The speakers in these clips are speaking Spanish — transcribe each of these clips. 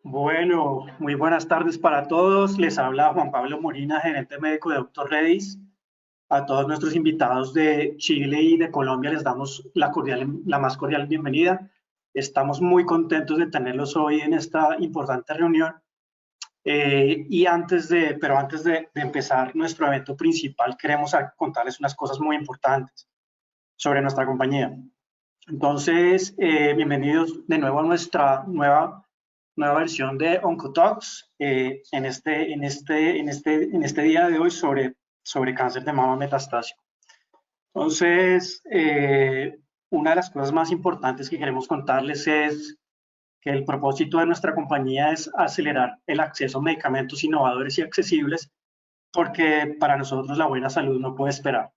Bueno, muy buenas tardes para todos. Les habla Juan Pablo Molina, gerente médico de Doctor Redis. A todos nuestros invitados de Chile y de Colombia les damos la más cordial bienvenida. Estamos muy contentos de tenerlos hoy en esta importante reunión. Pero antes de empezar nuestro evento principal, queremos contarles unas cosas muy importantes sobre nuestra compañía. Entonces, bienvenidos de nuevo a nuestra nueva versión de Oncotalks en este día de hoy sobre cáncer de mama metastásico. Entonces, una de las cosas más importantes que queremos contarles es que el propósito de nuestra compañía es acelerar el acceso a medicamentos innovadores y accesibles porque para nosotros la buena salud no puede esperar.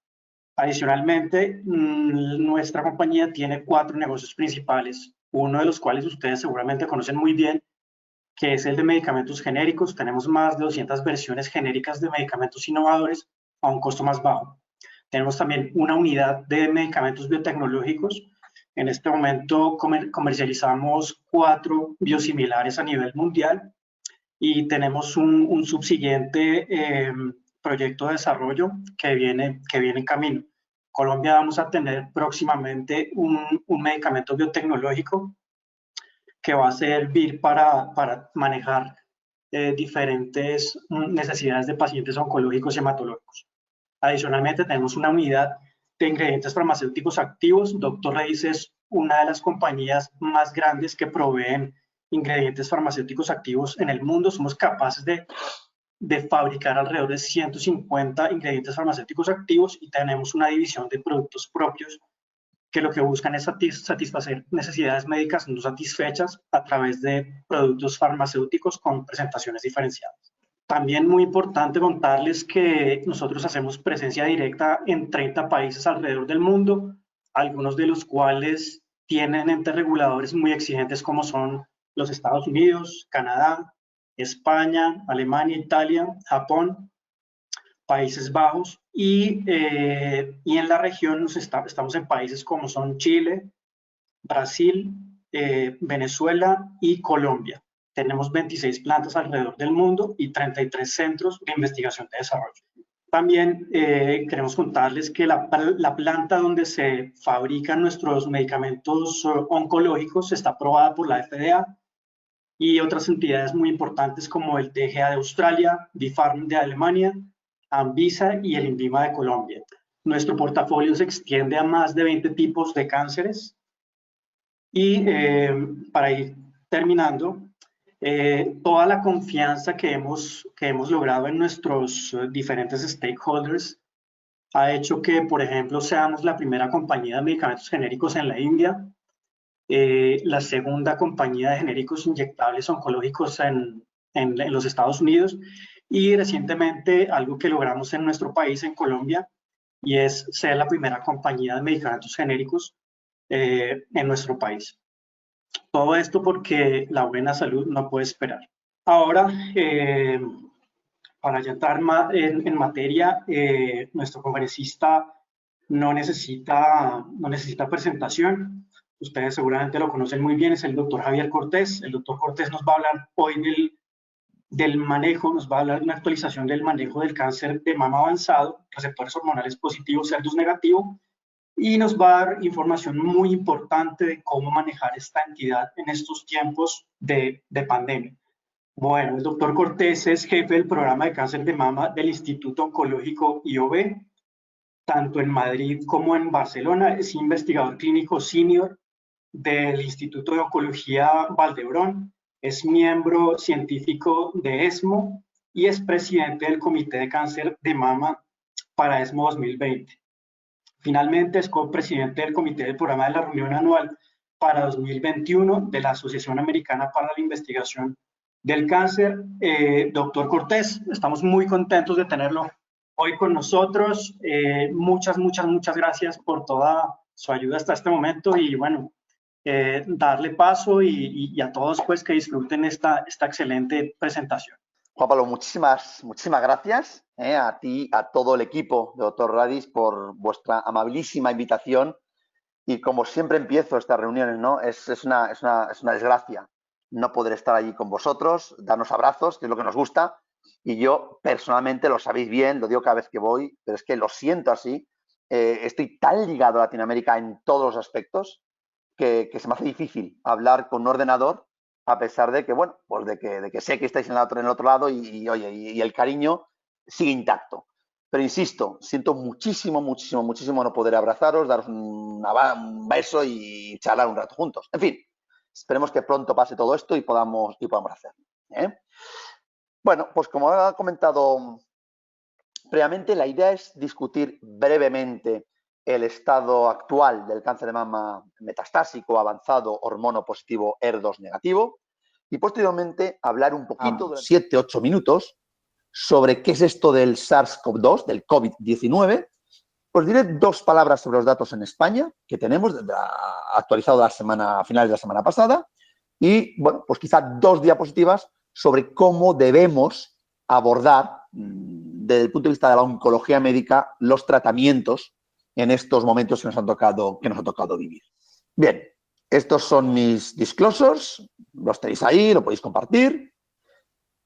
Adicionalmente, nuestra compañía tiene 4 negocios principales, uno de los cuales ustedes seguramente conocen muy bien, que es el de medicamentos genéricos. Tenemos más de 200 versiones genéricas de medicamentos innovadores a un costo más bajo. Tenemos también una unidad de medicamentos biotecnológicos. En este momento comercializamos 4 biosimilares a nivel mundial y tenemos un subsiguiente proyecto de desarrollo que viene en camino. Colombia vamos a tener próximamente un medicamento biotecnológico que va a servir para manejar diferentes necesidades de pacientes oncológicos y hematológicos. Adicionalmente, tenemos una unidad de ingredientes farmacéuticos activos. Doctor Redis es una de las compañías más grandes que proveen ingredientes farmacéuticos activos en el mundo. Somos capaces de fabricar alrededor de 150 ingredientes farmacéuticos activos y tenemos una división de productos propios que lo que buscan es satisfacer necesidades médicas no satisfechas a través de productos farmacéuticos con presentaciones diferenciadas. También muy importante contarles que nosotros hacemos presencia directa en 30 países alrededor del mundo, algunos de los cuales tienen entes reguladores muy exigentes como son los Estados Unidos, Canadá, España, Alemania, Italia, Japón, Países Bajos y en la región estamos en países como son Chile, Brasil, Venezuela y Colombia. Tenemos 26 plantas alrededor del mundo y 33 centros de investigación de desarrollo. También queremos contarles que la planta donde se fabrican nuestros medicamentos oncológicos está aprobada por la FDA y otras entidades muy importantes como el TGA de Australia, BfArM de Alemania, Anvisa y el INVIMA de Colombia. Nuestro portafolio se extiende a más de 20 tipos de cánceres y para ir terminando, toda la confianza que hemos logrado en nuestros diferentes stakeholders ha hecho que, por ejemplo, seamos la primera compañía de medicamentos genéricos en la India, la segunda compañía de genéricos inyectables oncológicos en los Estados Unidos y recientemente algo que logramos en nuestro país, en Colombia, y es ser la primera compañía de medicamentos genéricos en nuestro país. Todo esto porque la buena salud no puede esperar. Ahora, para ya entrar en materia, nuestro conferencista no necesita presentación. Ustedes seguramente lo conocen muy bien, es el doctor Javier Cortés. El doctor Cortés nos va a hablar hoy del manejo, nos va a hablar de una actualización del manejo del cáncer de mama avanzado, receptores hormonales positivos, HER2 negativo, y nos va a dar información muy importante de cómo manejar esta entidad en estos tiempos de pandemia. Bueno, el doctor Cortés es jefe del programa de cáncer de mama del Instituto Oncológico IOB, tanto en Madrid como en Barcelona. Es investigador clínico senior del Instituto de Oncología Valdebrón, es miembro científico de ESMO y es presidente del Comité de Cáncer de Mama para ESMO 2020. Finalmente, es copresidente del Comité del Programa de la Reunión Anual para 2021 de la Asociación Americana para la Investigación del Cáncer. Doctor Cortés, estamos muy contentos de tenerlo hoy con nosotros. Muchas gracias por toda su ayuda hasta este momento y bueno, darle paso y a todos pues que disfruten esta excelente presentación. Juan Pablo, muchísimas gracias a ti, a todo el equipo de Doctor Redis por vuestra amabilísima invitación. Y como siempre empiezo estas reuniones, ¿no? Es una desgracia no poder estar allí con vosotros, darnos abrazos, que es lo que nos gusta. Y yo personalmente, lo sabéis bien, lo digo cada vez que voy, pero es que lo siento así. Estoy tan ligado a Latinoamérica en todos los aspectos que se me hace difícil hablar con un ordenador, a pesar de que, bueno, pues de que sé que estáis en el otro lado oye, y el cariño sigue intacto. Pero insisto, siento muchísimo, muchísimo, muchísimo no poder abrazaros, daros un beso y charlar un rato juntos. En fin, esperemos que pronto pase todo esto y podamos hacerlo. Bueno, pues como ha comentado previamente, la idea es discutir brevemente el estado actual del cáncer de mama metastásico avanzado hormonopositivo HER2 negativo y posteriormente hablar un poquito, 7-8 minutos, sobre qué es esto del SARS-CoV-2, del COVID-19. Os diré 2 palabras sobre los datos en España que tenemos actualizado a finales de la semana pasada y, bueno, pues quizá 2 diapositivas sobre cómo debemos abordar desde el punto de vista de la oncología médica los tratamientos en estos momentos que nos ha tocado vivir. Bien, estos son mis disclosures, los tenéis ahí, lo podéis compartir.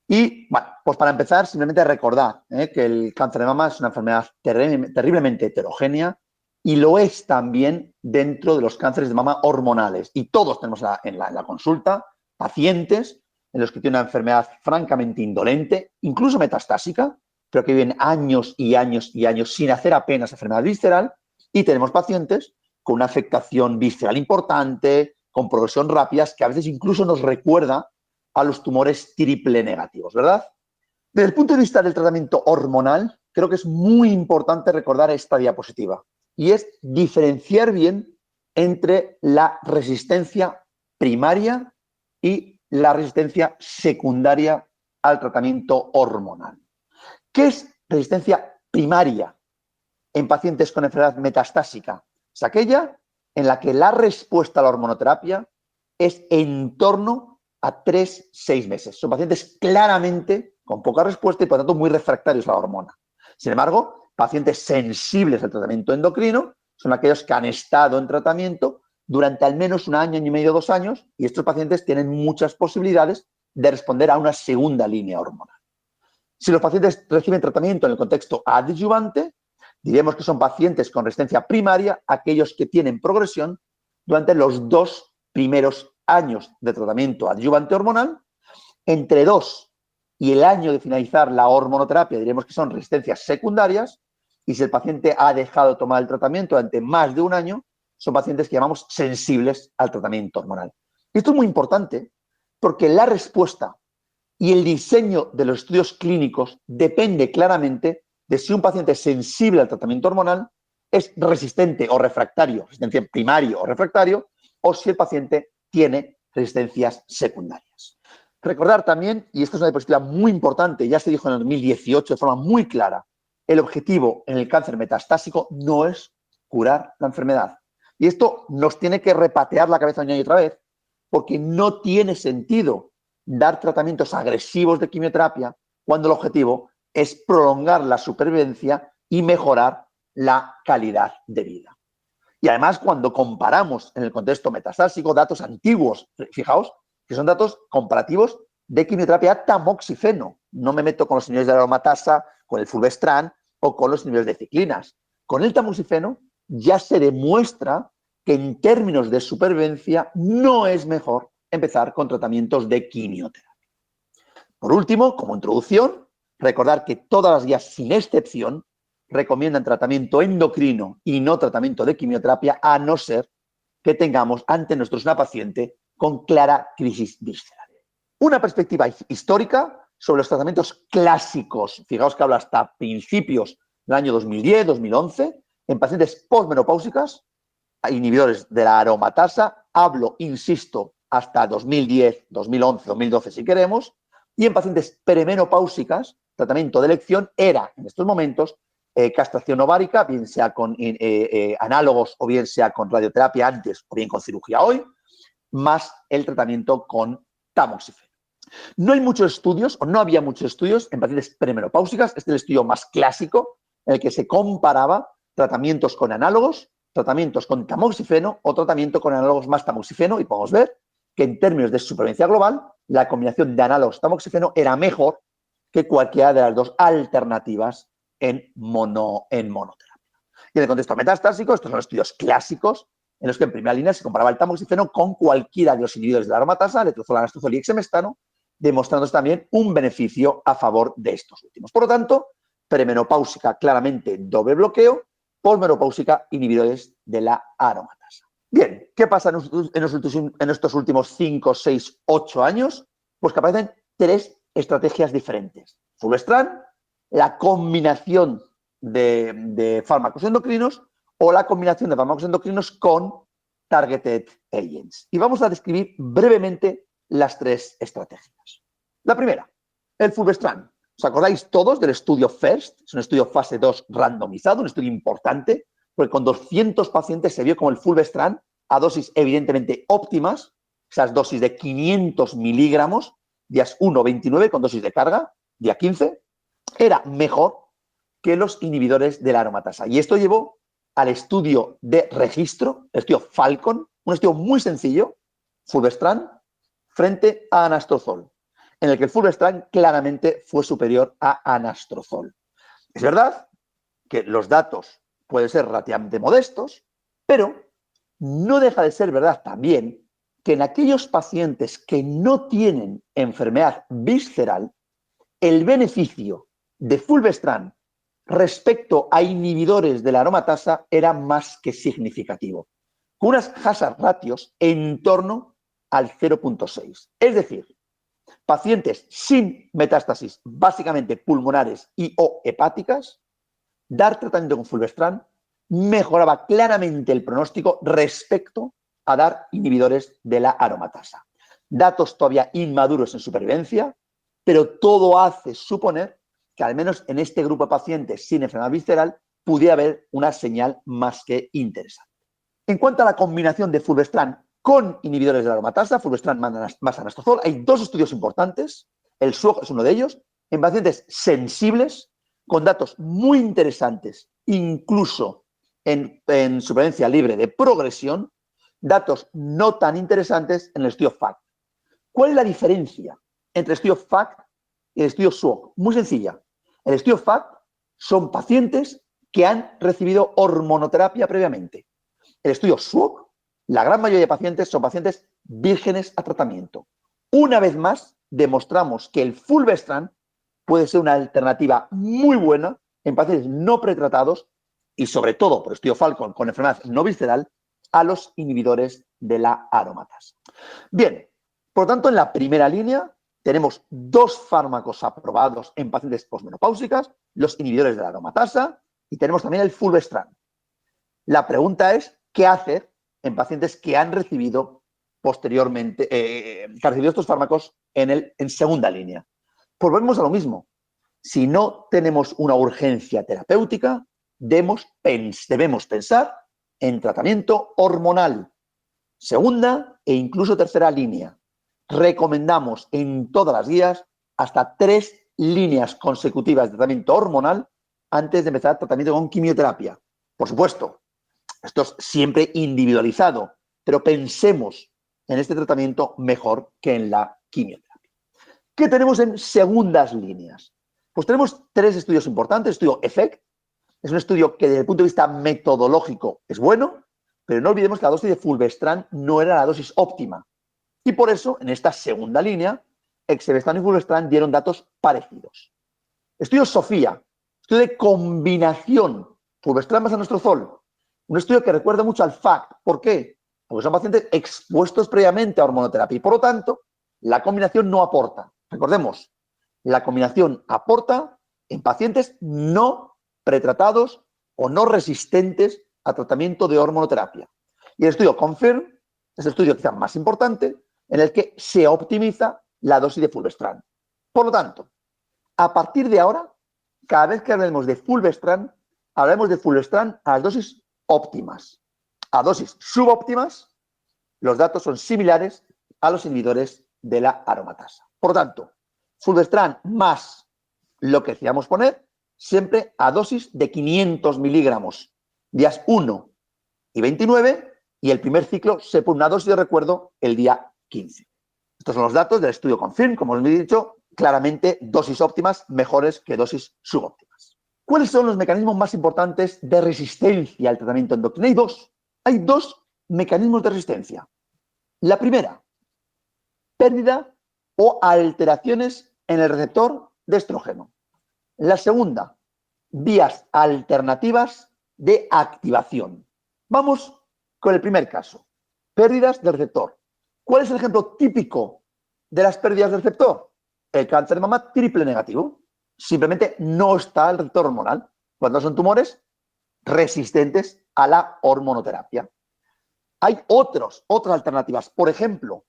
Y, bueno, pues para empezar, simplemente recordar que el cáncer de mama es una enfermedad terriblemente heterogénea y lo es también dentro de los cánceres de mama hormonales. Y todos tenemos en la consulta pacientes en los que tienen una enfermedad francamente indolente, incluso metastásica, pero que viven años y años y años sin hacer apenas enfermedad visceral. Y tenemos pacientes con una afectación visceral importante, con progresión rápida, que a veces incluso nos recuerda a los tumores triple negativos, ¿verdad? Desde el punto de vista del tratamiento hormonal, creo que es muy importante recordar esta diapositiva y es diferenciar bien entre la resistencia primaria y la resistencia secundaria al tratamiento hormonal. ¿Qué es resistencia primaria en pacientes con enfermedad metastásica? Es aquella en la que la respuesta a la hormonoterapia es en torno a 3-6 meses. Son pacientes claramente con poca respuesta y por tanto muy refractarios a la hormona. Sin embargo, pacientes sensibles al tratamiento endocrino son aquellos que han estado en tratamiento durante al menos 1 año, año y medio, 2 años, y estos pacientes tienen muchas posibilidades de responder a una segunda línea hormonal. Si los pacientes reciben tratamiento en el contexto adyuvante, diremos que son pacientes con resistencia primaria, aquellos que tienen progresión durante los 2 primeros años de tratamiento adyuvante hormonal. Entre 2 y el año de finalizar la hormonoterapia, diremos que son resistencias secundarias, y si el paciente ha dejado de tomar el tratamiento durante más de 1 año, son pacientes que llamamos sensibles al tratamiento hormonal. Esto es muy importante porque la respuesta y el diseño de los estudios clínicos depende claramente de si un paciente sensible al tratamiento hormonal es resistente o refractario, resistencia primaria o refractario, o si el paciente tiene resistencias secundarias. Recordar también, y esto es una diapositiva muy importante, ya se dijo en el 2018 de forma muy clara, el objetivo en el cáncer metastásico no es curar la enfermedad. Y esto nos tiene que repatear la cabeza una y otra vez, porque no tiene sentido dar tratamientos agresivos de quimioterapia cuando el objetivo es prolongar la supervivencia y mejorar la calidad de vida. Y además, cuando comparamos en el contexto metastásico datos antiguos, fijaos que son datos comparativos de quimioterapia tamoxifeno. No me meto con los niveles de aromatasa, con el fulvestrant o con los niveles de ciclinas. Con el tamoxifeno ya se demuestra que en términos de supervivencia no es mejor empezar con tratamientos de quimioterapia. Por último, como introducción, recordar que todas las guías, sin excepción, recomiendan tratamiento endocrino y no tratamiento de quimioterapia, a no ser que tengamos ante nosotros una paciente con clara crisis visceral. Una perspectiva histórica sobre los tratamientos clásicos, fijaos que hablo hasta principios del año 2010, 2011, en pacientes postmenopáusicas, inhibidores de la aromatasa, hablo, insisto, hasta 2010, 2011, 2012 si queremos, y en pacientes premenopáusicas, tratamiento de elección era, en estos momentos, castración ovárica, bien sea con análogos o bien sea con radioterapia antes o bien con cirugía hoy, más el tratamiento con tamoxifeno. No hay muchos estudios, o no había muchos estudios en pacientes premenopáusicas. Este es el estudio más clásico en el que se comparaba tratamientos con análogos, tratamientos con tamoxifeno o tratamiento con análogos más tamoxifeno, y podemos ver que en términos de supervivencia global, la combinación de análogos tamoxifeno era mejor que cualquiera de las dos alternativas en monoterapia. Y en el contexto metastásico, estos son estudios clásicos en los que en primera línea se comparaba el tamoxifeno con cualquiera de los inhibidores de la aromatasa, letrozol, anastrozol y exemestano, demostrándose también un beneficio a favor de estos últimos. Por lo tanto, premenopáusica claramente doble bloqueo, posmenopáusica inhibidores de la aromatasa. Bien, ¿qué pasa en estos últimos 5, 6, 8 años? Pues que aparecen 3 estrategias diferentes. Fulvestrant, la combinación de fármacos endocrinos o la combinación de fármacos endocrinos con targeted agents. Y vamos a describir brevemente las 3 estrategias. La primera, el fulvestrant. ¿Os acordáis todos del estudio FIRST? Es un estudio fase 2 randomizado, un estudio importante, porque con 200 pacientes se vio como el fulvestrant a dosis evidentemente óptimas, esas dosis de 500 miligramos, días 1, 29 con dosis de carga, día 15, era mejor que los inhibidores de la aromatasa. Y esto llevó al estudio de registro, el estudio Falcon, un estudio muy sencillo, fulvestrant frente a anastrozol, en el que el fulvestrant claramente fue superior a anastrozol. Es verdad que los datos pueden ser relativamente modestos, pero no deja de ser verdad también que en aquellos pacientes que no tienen enfermedad visceral, el beneficio de fulvestrant respecto a inhibidores de la aromatasa era más que significativo, con unas hazard ratios en torno al 0.6. Es decir, pacientes sin metástasis, básicamente pulmonares y o hepáticas, dar tratamiento con fulvestrant mejoraba claramente el pronóstico respecto a dar inhibidores de la aromatasa. Datos todavía inmaduros en supervivencia, pero todo hace suponer que al menos en este grupo de pacientes sin enfermedad visceral pudiera haber una señal más que interesante. En cuanto a la combinación de fulvestrant con inhibidores de la aromatasa, fulvestrant más anastrozol, hay 2 estudios importantes. El SWOG es uno de ellos, en pacientes sensibles, con datos muy interesantes, incluso en supervivencia libre de progresión, datos no tan interesantes en el estudio FACT. ¿Cuál es la diferencia entre el estudio FACT y el estudio SWOG? Muy sencilla. El estudio FACT son pacientes que han recibido hormonoterapia previamente. El estudio SWOG, la gran mayoría de pacientes son pacientes vírgenes a tratamiento. Una vez más, demostramos que el fulvestrant puede ser una alternativa muy buena en pacientes no pretratados y sobre todo, por estudio Falcon, con enfermedad no visceral, a los inhibidores de la aromatasa. Bien, por lo tanto, en la primera línea tenemos 2 fármacos aprobados en pacientes posmenopáusicas, los inhibidores de la aromatasa, y tenemos también el fulvestrant. La pregunta es, ¿qué hacer en pacientes que han recibido posteriormente, que han recibido estos fármacos en segunda línea? Pues volvemos a lo mismo. Si no tenemos una urgencia terapéutica, debemos pensar en tratamiento hormonal, segunda e incluso tercera línea. Recomendamos en todas las guías hasta 3 líneas consecutivas de tratamiento hormonal antes de empezar tratamiento con quimioterapia. Por supuesto, esto es siempre individualizado, pero pensemos en este tratamiento mejor que en la quimioterapia. ¿Qué tenemos en segundas líneas? Pues tenemos 3 estudios importantes. El estudio EFFECT es un estudio que desde el punto de vista metodológico es bueno, pero no olvidemos que la dosis de fulvestrant no era la dosis óptima. Y por eso, en esta segunda línea, exemestano y fulvestrant dieron datos parecidos. Estudio SOFIA, estudio de combinación fulvestrant más anastrozol, un estudio que recuerda mucho al FACT. ¿Por qué? Porque son pacientes expuestos previamente a hormonoterapia y por lo tanto la combinación no aporta. Recordemos, la combinación aporta en pacientes no pretratados o no resistentes a tratamiento de hormonoterapia. Y el estudio CONFIRM es el estudio quizá más importante en el que se optimiza la dosis de fulvestrant. Por lo tanto, a partir de ahora, cada vez que hablemos de fulvestrant, hablaremos de fulvestrant a las dosis óptimas. A dosis subóptimas, los datos son similares a los inhibidores de la aromatasa. Por lo tanto, fulvestrant más lo que decíamos poner, siempre a dosis de 500 miligramos, días 1 y 29, y el primer ciclo se pone una dosis de recuerdo el día 15. Estos son los datos del estudio CONFIRM, como os he dicho, claramente dosis óptimas mejores que dosis subóptimas. ¿Cuáles son los mecanismos más importantes de resistencia al tratamiento endocrino? Hay dos mecanismos de resistencia. La primera, pérdida o alteraciones en el receptor de estrógeno. La segunda, vías alternativas de activación. Vamos con el primer caso, pérdidas del receptor. ¿Cuál es el ejemplo típico de las pérdidas del receptor? El cáncer de mama triple negativo. Simplemente no está el receptor hormonal. Cuando son tumores resistentes a la hormonoterapia. Hay otras alternativas. Por ejemplo,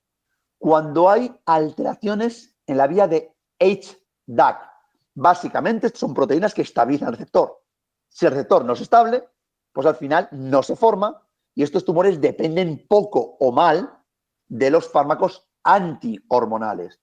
cuando hay alteraciones en la vía de HDAC. Básicamente son proteínas que estabilizan el receptor. Si el receptor no es estable, pues al final no se forma y estos tumores dependen poco o mal de los fármacos antihormonales.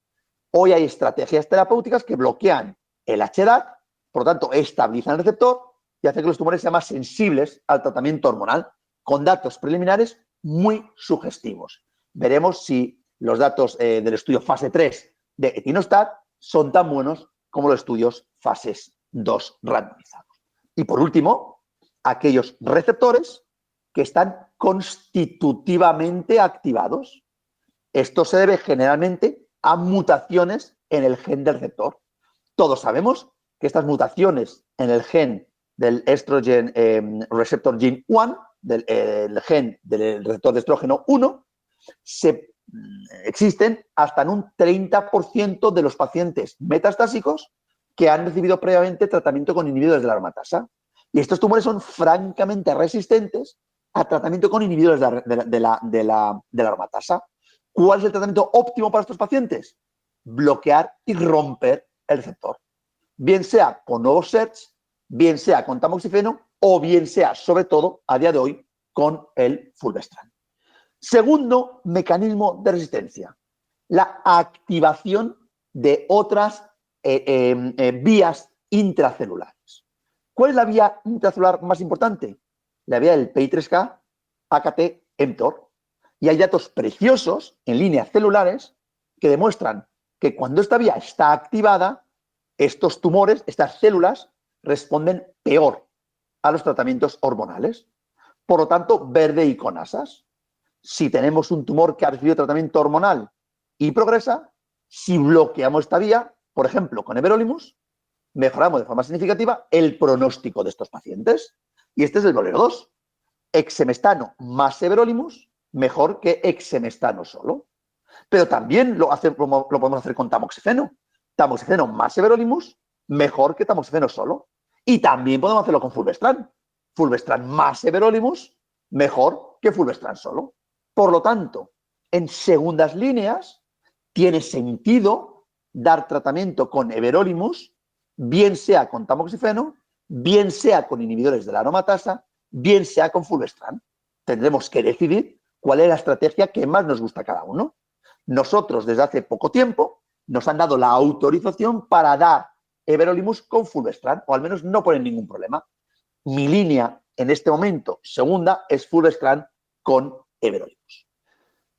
Hoy hay estrategias terapéuticas que bloquean el HDAC, por lo tanto estabilizan el receptor y hacen que los tumores sean más sensibles al tratamiento hormonal, con datos preliminares muy sugestivos. Veremos si los datos del estudio fase 3 de etinostat son tan buenos como los estudios fases 2 randomizados. Y por último, aquellos receptores que están constitutivamente activados. Esto se debe generalmente a mutaciones en el gen del receptor. Todos sabemos que estas mutaciones en el gen del estrogen receptor gene 1, del gen del receptor de estrógeno 1, existen hasta en un 30% de los pacientes metastásicos que han recibido previamente tratamiento con inhibidores de la aromatasa. Y estos tumores son francamente resistentes a tratamiento con inhibidores de la aromatasa. ¿Cuál es el tratamiento óptimo para estos pacientes? Bloquear y romper el receptor. Bien sea con nuevos sets, bien sea con tamoxifeno o bien sea, sobre todo, a día de hoy, con el fulvestrant. Segundo mecanismo de resistencia, la activación de otras vías intracelulares. ¿Cuál es la vía intracelular más importante? La vía del PI3K, AKT, mTOR. Y hay datos preciosos en líneas celulares que demuestran que cuando esta vía está activada, estos tumores, estas células, responden peor a los tratamientos hormonales. Por lo tanto, verde y con asas. Si tenemos un tumor que ha recibido tratamiento hormonal y progresa, si bloqueamos esta vía, por ejemplo, con everolimus, mejoramos de forma significativa el pronóstico de estos pacientes. Y este es el bolero 2. Exemestano más everolimus, mejor que exemestano solo. Pero también lo podemos hacer con tamoxifeno. Tamoxifeno más everolimus, mejor que tamoxifeno solo. Y también podemos hacerlo con fulvestrant. Fulvestrant más everolimus, mejor que fulvestrant solo. Por lo tanto, en segundas líneas, tiene sentido dar tratamiento con everolimus, bien sea con tamoxifeno, bien sea con inhibidores de la aromatasa, bien sea con fulvestrant. Tendremos que decidir cuál es la estrategia que más nos gusta a cada uno. Nosotros, desde hace poco tiempo, nos han dado la autorización para dar everolimus con fulvestrant, o al menos no ponen ningún problema. Mi línea en este momento, segunda, es fulvestrant con everolimus.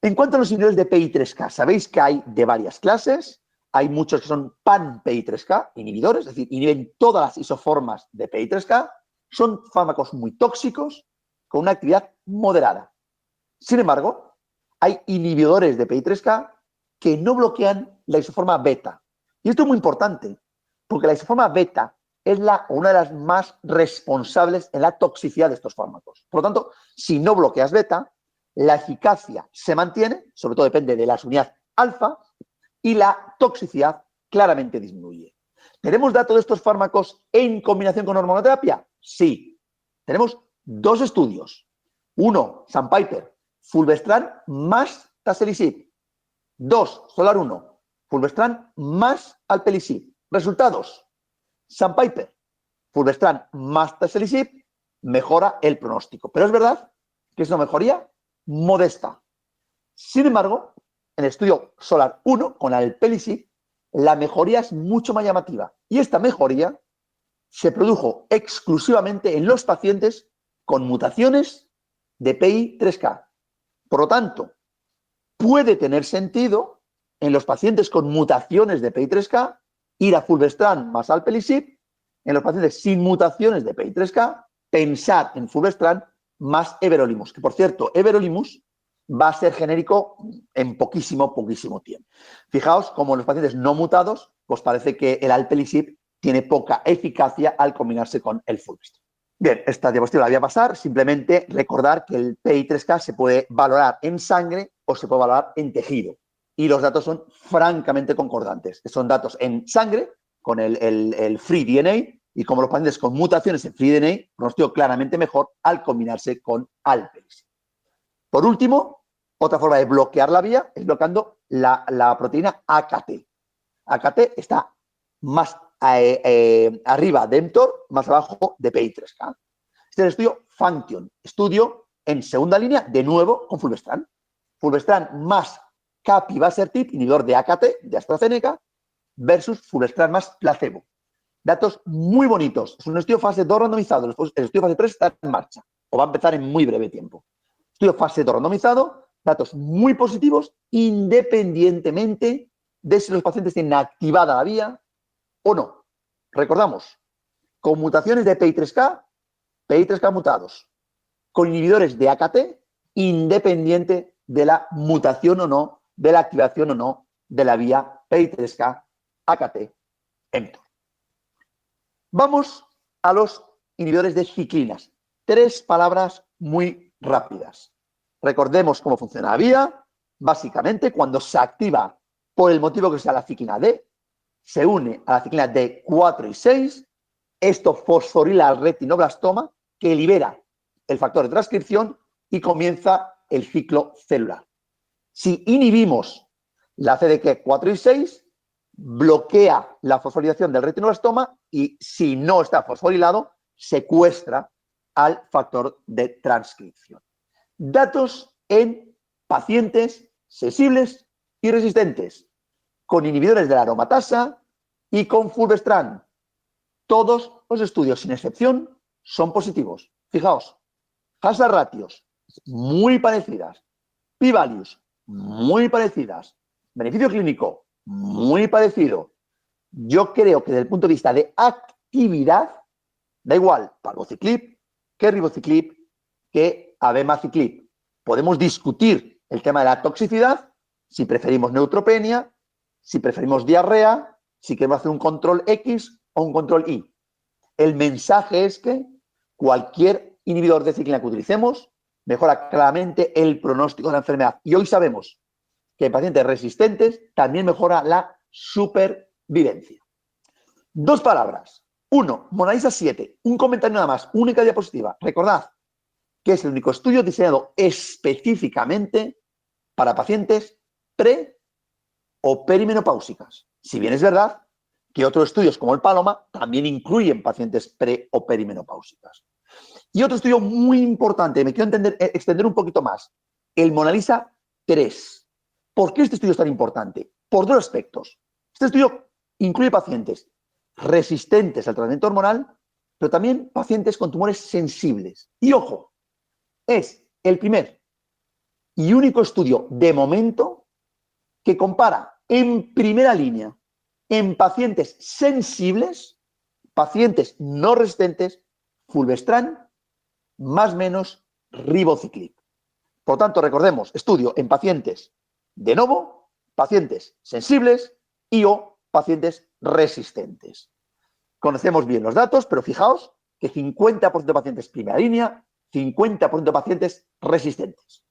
En cuanto a los inhibidores de PI3K, sabéis que hay de varias clases. Hay muchos que son pan-PI3K, inhibidores, es decir, inhiben todas las isoformas de PI3K. Son fármacos muy tóxicos, con una actividad moderada. Sin embargo, hay inhibidores de PI3K que no bloquean la isoforma beta. Y esto es muy importante, porque la isoforma beta es una de las más responsables en la toxicidad de estos fármacos. Por lo tanto, si no bloqueas beta, la eficacia se mantiene, sobre todo depende de la unidad alfa, y la toxicidad claramente disminuye. ¿Tenemos datos de estos fármacos en combinación con hormonoterapia? Sí. Tenemos dos estudios. Uno, Sandpiper, fulvestrant más tazelicib. 2, Solar 1, fulvestrant más alpelisib. Resultados, Sandpiper, fulvestrant más tazelicib, mejora el pronóstico. Pero es verdad que es una mejoría modesta. Sin embargo, en el estudio Solar 1 con alpelisib, la mejoría es mucho más llamativa. Y esta mejoría se produjo exclusivamente en los pacientes con mutaciones de PI3K. Por lo tanto, puede tener sentido en los pacientes con mutaciones de PI3K ir a fulvestrant más alpelisib, en los pacientes sin mutaciones de PI3K pensar en fulvestrant más everolimus, que por cierto, everolimus va a ser genérico en poquísimo tiempo. Fijaos cómo en los pacientes no mutados, pues parece que el alpelisib tiene poca eficacia al combinarse con el fulvestrant. Bien, esta diapositiva la voy a pasar, simplemente recordar que el PI3K se puede valorar en sangre o se puede valorar en tejido y los datos son francamente concordantes. Son datos en sangre con el free DNA y como los pacientes con mutaciones en free DNA, pronóstico claramente mejor al combinarse con alpelisib. Por último, otra forma de bloquear la vía es bloqueando la proteína AKT. AKT está más arriba de mTOR, más abajo de PI3K. Este es el estudio Function, estudio en segunda línea, de nuevo con fulvestrant. Fulvestrant más capivasertib, inhibidor de AKT, de AstraZeneca, versus fulvestrant más placebo. Datos muy bonitos. Es un estudio fase 2 randomizado. El estudio fase 3 está en marcha o va a empezar en muy breve tiempo. Estudio fase 2 randomizado, datos muy positivos independientemente de si los pacientes tienen activada la vía o no. Recordamos, con mutaciones de PI3K mutados, con inhibidores de AKT, independiente de la mutación o no, de la activación o no de la vía PI3K, AKT, mTOR. Vamos a los inhibidores de ciclinas. 3 palabras muy rápidas. Recordemos cómo funciona la vía. Básicamente, cuando se activa por el motivo que sea la ciclina D, se une a la ciclina D4 y 6. Esto fosforila al retinoblastoma, que libera el factor de transcripción y comienza el ciclo celular. Si inhibimos la CDK4 y 6, bloquea la fosforilación del retinoblastoma y si no está fosforilado, secuestra al factor de transcripción. Datos en pacientes sensibles y resistentes, con inhibidores de la aromatasa y con fulvestrant. Todos los estudios, sin excepción, son positivos. Fijaos, hazard ratios muy parecidas, p-values muy parecidas, beneficio clínico muy parecido. Yo creo que desde el punto de vista de actividad, da igual palbociclib que ribociclib que abemaciclib. Podemos discutir el tema de la toxicidad, si preferimos neutropenia, si preferimos diarrea, si queremos hacer un control X o un control Y. El mensaje es que cualquier inhibidor de ciclina que utilicemos mejora claramente el pronóstico de la enfermedad. Y hoy sabemos que en pacientes resistentes también mejora la supervivencia. 2 palabras. 1, Monalisa 7. Un comentario nada más, única diapositiva. Recordad que es el único estudio diseñado específicamente para pacientes pre o perimenopáusicas. Si bien es verdad que otros estudios como el Paloma también incluyen pacientes pre o perimenopáusicas. Y otro estudio muy importante, me quiero extender un poquito más, el Monalisa 3. ¿Por qué este estudio es tan importante? Por 2 aspectos. Este estudio incluye pacientes resistentes al tratamiento hormonal, pero también pacientes con tumores sensibles. Y ojo, es el primer y único estudio de momento que compara en primera línea en pacientes sensibles, pacientes no resistentes, fulvestrant más menos ribociclib. Por tanto, recordemos, estudio en pacientes de novo, pacientes sensibles y o pacientes resistentes. Conocemos bien los datos, pero fijaos que 50% de pacientes primera línea, 50% de pacientes resistentes.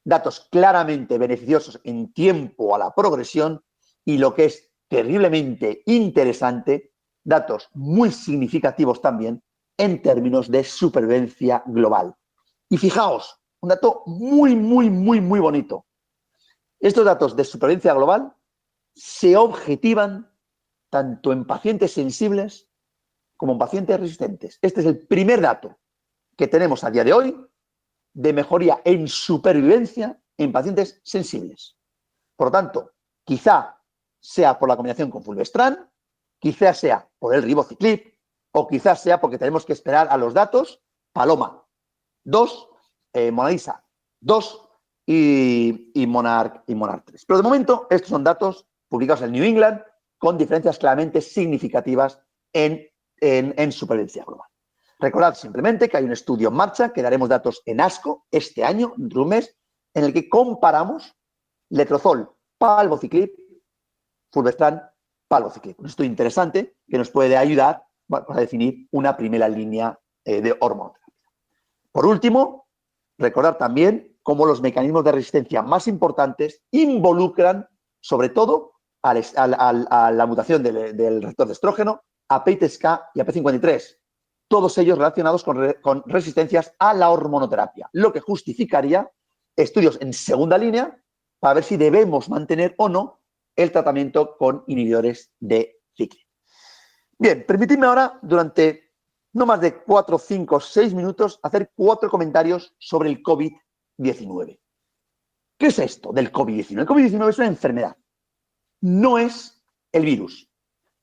Datos claramente beneficiosos en tiempo a la progresión y lo que es terriblemente interesante, datos muy significativos también en términos de supervivencia global. Y fijaos, un dato muy bonito. Estos datos de supervivencia global se objetivan tanto en pacientes sensibles como en pacientes resistentes. Este es el primer dato que tenemos a día de hoy de mejoría en supervivencia en pacientes sensibles. Por lo tanto, quizá sea por la combinación con fulvestrant, quizá sea por el ribociclib o quizás sea porque tenemos que esperar a los datos Paloma 2, Monalisa 2 y Monarch 3. Pero de momento, estos son datos publicados en New England con diferencias claramente significativas en supervivencia global. Recordad simplemente que hay un estudio en marcha, que daremos datos en ASCO este año, dentro de un mes, en el que comparamos letrozol, palbociclib, fulvestrant, palbociclib. Un estudio interesante que nos puede ayudar a definir una primera línea de hormonoterapia. Por último, recordar también cómo los mecanismos de resistencia más importantes involucran, sobre todo, a la mutación del receptor de estrógeno, a PITSK y a P53. Todos ellos relacionados con resistencias a la hormonoterapia, lo que justificaría estudios en segunda línea para ver si debemos mantener o no el tratamiento con inhibidores de ciclina. Bien, permitidme ahora, durante no más de 4, 5, 6 minutos, hacer 4 comentarios sobre el COVID-19. ¿Qué es esto del COVID-19? El COVID-19 es una enfermedad, no es el virus.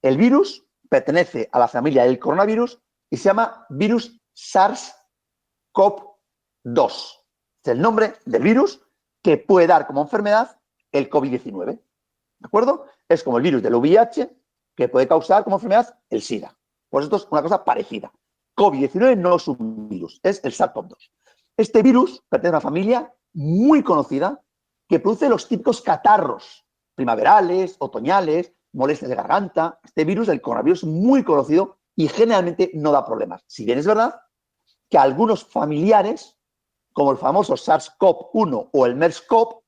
El virus pertenece a la familia del coronavirus y se llama virus SARS-CoV-2. Es el nombre del virus que puede dar como enfermedad el COVID-19. ¿De acuerdo? Es como el virus del VIH que puede causar como enfermedad el SIDA. Pues esto es una cosa parecida. COVID-19 no es un virus, es el SARS-CoV-2. Este virus pertenece a una familia muy conocida que produce los típicos catarros primaverales, otoñales, molestias de garganta. Este virus, el coronavirus, es muy conocido y generalmente no da problemas. Si bien es verdad que algunos familiares, como el famoso SARS-CoV-1 o el MERS-CoV,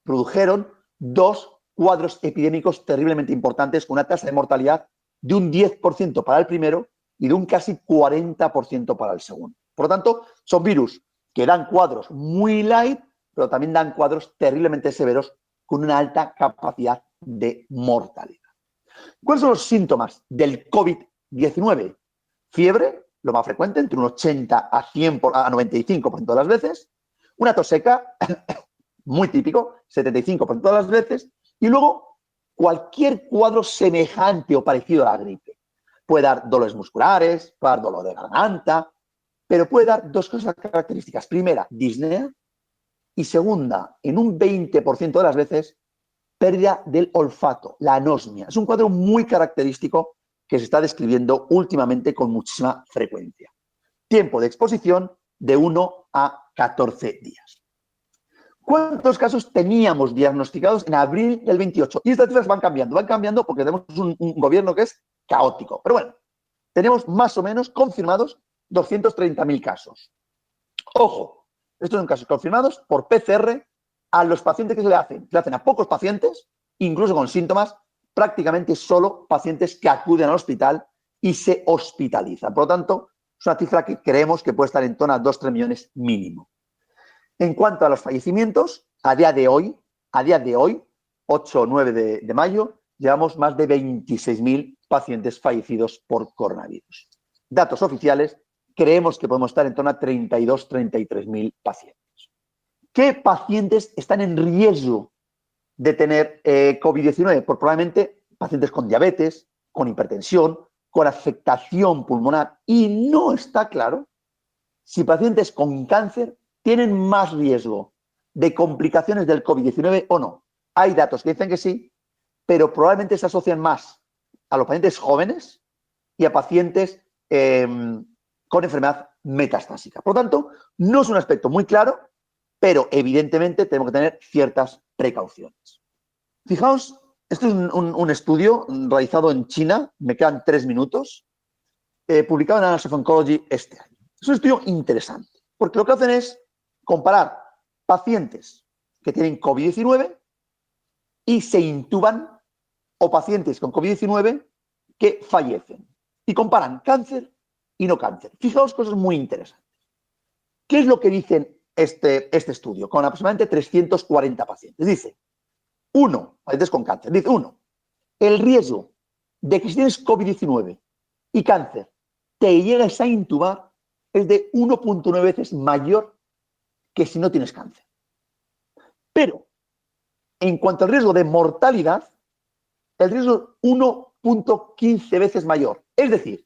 produjeron 2 cuadros epidémicos terriblemente importantes con una tasa de mortalidad de un 10% para el primero y de un casi 40% para el segundo. Por lo tanto, son virus que dan cuadros muy light, pero también dan cuadros terriblemente severos con una alta capacidad de mortalidad. ¿Cuáles son los síntomas del COVID-19? Fiebre, lo más frecuente, entre un 80 a 95% de las veces. Una tos seca, muy típico, 75% de las veces. Y luego, cualquier cuadro semejante o parecido a la gripe. Puede dar dolores musculares, puede dar dolor de garganta, pero puede dar 2 cosas características. Primera, disnea. Y segunda, en un 20% de las veces, pérdida del olfato, la anosmia. Es un cuadro muy característico que se está describiendo últimamente con muchísima frecuencia. Tiempo de exposición de 1 a 14 días. ¿Cuántos casos teníamos diagnosticados en abril del 28? Y estas cifras van cambiando porque tenemos un gobierno que es caótico. Pero bueno, tenemos más o menos confirmados 230.000 casos. Ojo, estos son casos confirmados por PCR a los pacientes que se le hacen. Se le hacen a pocos pacientes, incluso con síntomas, prácticamente solo pacientes que acuden al hospital y se hospitalizan. Por lo tanto, es una cifra que creemos que puede estar en torno a 2-3 millones mínimo. En cuanto a los fallecimientos, a día de hoy, 8 o 9 de mayo, llevamos más de 26.000 pacientes fallecidos por coronavirus. Datos oficiales, creemos que podemos estar en torno a 32-33.000 pacientes. ¿Qué pacientes están en riesgo de tener COVID-19? Pues probablemente pacientes con diabetes, con hipertensión, con afectación pulmonar. Y no está claro si pacientes con cáncer tienen más riesgo de complicaciones del COVID-19 o no. Hay datos que dicen que sí, pero probablemente se asocian más a los pacientes jóvenes y a pacientes con enfermedad metastásica. Por lo tanto, no es un aspecto muy claro, pero evidentemente tenemos que tener ciertas precauciones. Fijaos, este es un estudio realizado en China, me quedan 3 minutos, publicado en Annals of Oncology este año. Es un estudio interesante, porque lo que hacen es comparar pacientes que tienen COVID-19 y se intuban o pacientes con COVID-19 que fallecen. Y comparan cáncer y no cáncer. Fijaos cosas muy interesantes. ¿Qué es lo que dicen este estudio? Con aproximadamente 340 pacientes. Dice, pacientes con cáncer, dice, el riesgo de que si tienes COVID-19 y cáncer te llegues a intubar es de 1.9 veces mayor que si no tienes cáncer. Pero, en cuanto al riesgo de mortalidad, el riesgo es 1.15 veces mayor. Es decir,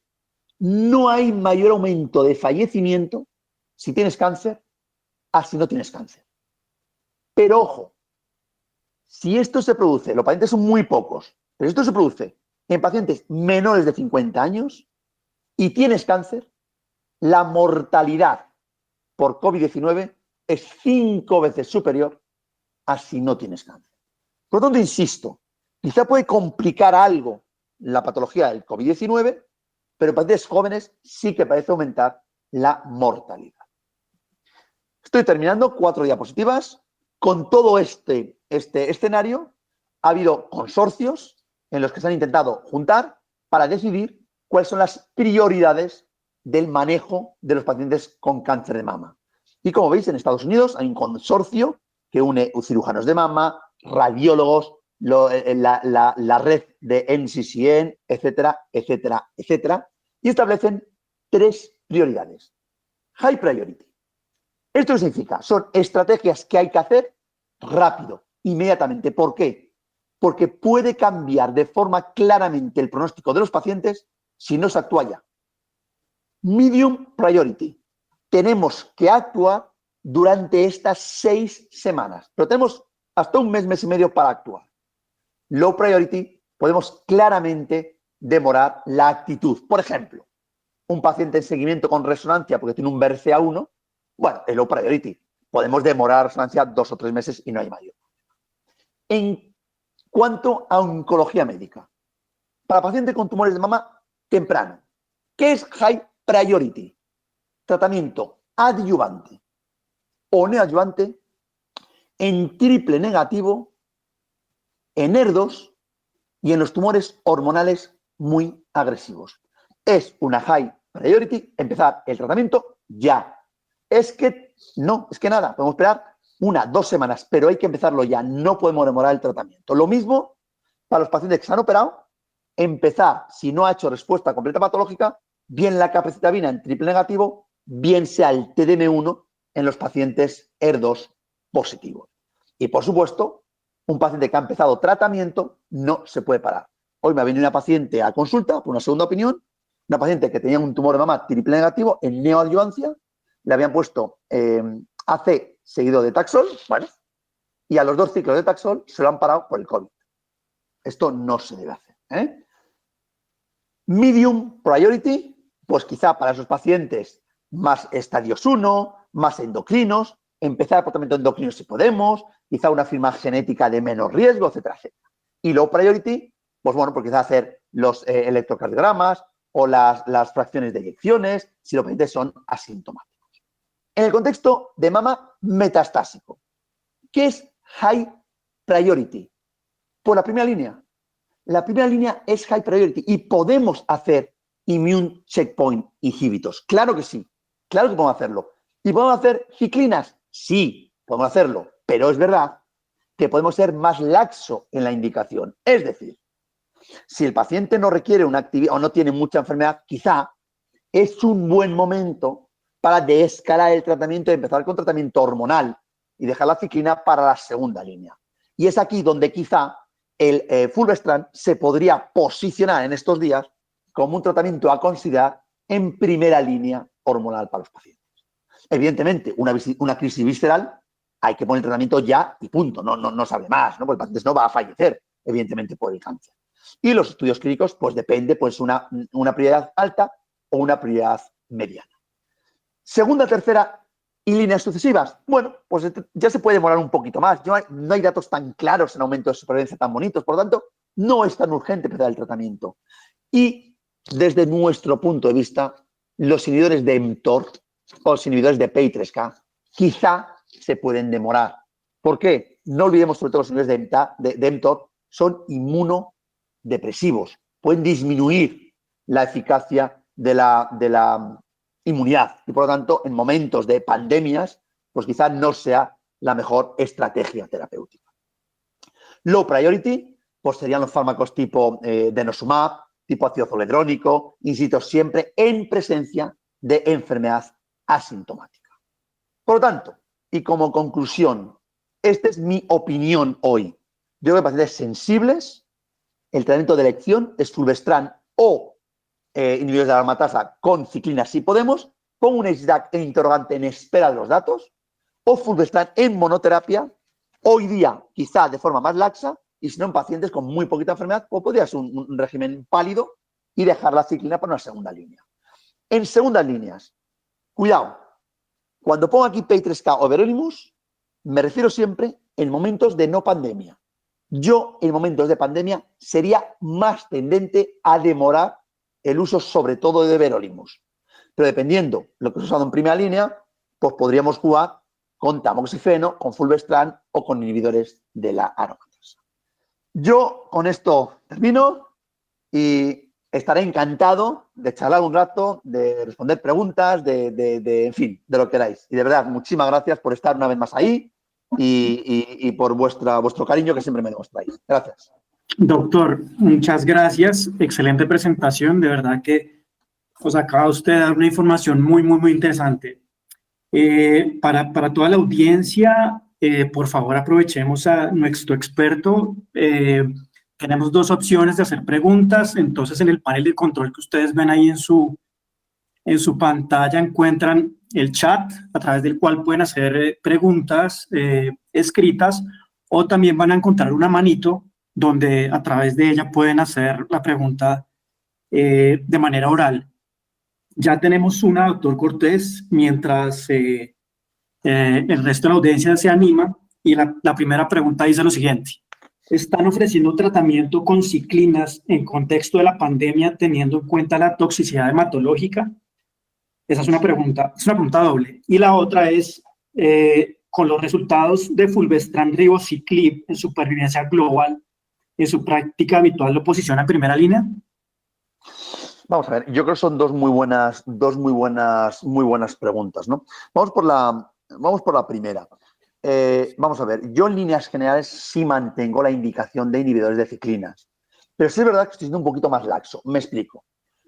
no hay mayor aumento de fallecimiento si tienes cáncer a si no tienes cáncer. Pero ojo, si esto se produce, los pacientes son muy pocos, pero esto se produce en pacientes menores de 50 años y tienes cáncer, la mortalidad por COVID-19 es 5 veces superior a si no tienes cáncer. Por lo tanto, insisto, quizá puede complicar algo la patología del COVID-19, pero en pacientes jóvenes sí que parece aumentar la mortalidad. Estoy terminando, 4 diapositivas. Con todo este escenario, ha habido consorcios en los que se han intentado juntar para decidir cuáles son las prioridades del manejo de los pacientes con cáncer de mama. Y como veis, en Estados Unidos hay un consorcio que une cirujanos de mama, radiólogos, la red de NCCN, etcétera, etcétera, etcétera, y establecen 3 prioridades. High priority. ¿Esto qué significa? Son estrategias que hay que hacer rápido, inmediatamente. ¿Por qué? Porque puede cambiar de forma claramente el pronóstico de los pacientes si no se actúa ya. Medium priority. Tenemos que actuar durante estas 6 semanas, pero tenemos hasta un mes, mes y medio para actuar. Low priority, podemos claramente demorar la actitud. Por ejemplo, un paciente en seguimiento con resonancia porque tiene un BRCA1, bueno, es low priority. Podemos demorar la resonancia 2 o 3 meses y no hay mayor. En cuanto a oncología médica, para pacientes con tumores de mama temprano, ¿qué es high priority? Tratamiento adyuvante o neoadyuvante en triple negativo, en ER2 y en los tumores hormonales muy agresivos. Es una high priority empezar el tratamiento ya. Es que nada, podemos esperar 1 o 2 semanas, pero hay que empezarlo ya, no podemos demorar el tratamiento. Lo mismo para los pacientes que se han operado, empezar, si no ha hecho respuesta completa patológica, bien la capecitabina en triple negativo, bien sea el TDM1 en los pacientes ER2 positivos. Y por supuesto, un paciente que ha empezado tratamiento no se puede parar. Hoy me ha venido una paciente a consulta por una segunda opinión, una paciente que tenía un tumor de mama triple negativo en neoadyuvancia, le habían puesto AC seguido de Taxol, bueno, y a los 2 ciclos de Taxol se lo han parado por el COVID. Esto no se debe hacer. Medium priority, pues quizá para esos pacientes más estadios 1, más endocrinos, empezar el tratamiento endocrino si podemos, quizá una firma genética de menor riesgo, etcétera, etcétera. Y low priority, pues bueno, pues quizá hacer los electrocardiogramas o las fracciones de eyecciones si los pacientes son asintomáticos. En el contexto de mama metastásico, ¿qué es high priority? Por la primera línea. La primera línea es high priority y podemos hacer immune checkpoint inhibitors. Claro que sí, claro que podemos hacerlo. ¿Y podemos hacer ciclinas? Sí, podemos hacerlo, pero es verdad que podemos ser más laxo en la indicación. Es decir, si el paciente no requiere una actividad o no tiene mucha enfermedad, quizá es un buen momento para desescalar el tratamiento y empezar con tratamiento hormonal y dejar la ciclina para la segunda línea. Y es aquí donde quizá el fulvestrant se podría posicionar en estos días como un tratamiento a considerar en primera línea hormonal para los pacientes. Evidentemente, una crisis visceral hay que poner el tratamiento ya y punto, no sabe más, ¿no? Porque el paciente no va a fallecer, evidentemente, por el cáncer. Y los estudios clínicos, pues depende, pues una prioridad alta o una prioridad mediana. Segunda, tercera y líneas sucesivas. Bueno, pues ya se puede demorar un poquito más. No hay datos tan claros en aumento de supervivencia tan bonitos. Por lo tanto, no es tan urgente empezar el tratamiento. Y desde nuestro punto de vista, los inhibidores de mTOR o los inhibidores de PI3K quizá se pueden demorar. ¿Por qué? No olvidemos, sobre todo, los inhibidores de mTOR son inmunodepresivos. Pueden disminuir la eficacia de la inmunidad y, por lo tanto, en momentos de pandemias, pues quizá no sea la mejor estrategia terapéutica. Low priority, pues serían los fármacos tipo denosumab, tipo ácido zoledrónico, insisto, siempre en presencia de enfermedad asintomática. Por lo tanto, y como conclusión, esta es mi opinión hoy. Yo creo que pacientes sensibles, el tratamiento de elección es fulvestrant o inhibidores de la aromatasa con ciclina si podemos, con un SDAC en interrogante en espera de los datos, o fulvestrant en monoterapia Hoy día, quizá de forma más laxa, y si no en pacientes con muy poquita enfermedad, pues podría ser un régimen pálido y dejar la ciclina para una segunda línea. En segundas líneas, cuidado, cuando pongo aquí P3K o everolimus, me refiero siempre en momentos de no pandemia. Yo, en momentos de pandemia, sería más tendente a demorar el uso, sobre todo de everolimus. Pero dependiendo de lo que se ha usado en primera línea, pues podríamos jugar con tamoxifeno, con fulvestrant o con inhibidores de la aromatasa. Yo con esto termino y estaré encantado de charlar un rato, de responder preguntas, en fin, de lo que queráis. Y de verdad, muchísimas gracias por estar una vez más ahí y por vuestro cariño que siempre me demostráis. Gracias. Doctor, muchas gracias. Excelente presentación. De verdad que os acaba usted de dar una información muy interesante. Para toda la audiencia, por favor, aprovechemos a nuestro experto. Tenemos dos opciones de hacer preguntas. Entonces, en el panel de control que ustedes ven ahí en su pantalla encuentran el chat a través del cual pueden hacer preguntas escritas, o también van a encontrar una manito donde a través de ella pueden hacer la pregunta de manera oral. Ya tenemos una, doctor Cortés, mientras el resto de la audiencia se anima, y la primera pregunta dice lo siguiente: ¿están ofreciendo tratamiento con ciclinas en contexto de la pandemia teniendo en cuenta la toxicidad hematológica? Esa es una pregunta doble. Y la otra es, con los resultados de fulvestrant ribociclib en supervivencia global, ¿en su práctica habitual lo posiciona en primera línea? Vamos a ver, yo creo que son dos muy buenas preguntas, ¿no? Vamos por la primera. Vamos a ver, yo en líneas generales sí mantengo la indicación de inhibidores de ciclinas, pero sí es verdad que estoy siendo un poquito más laxo. Me explico.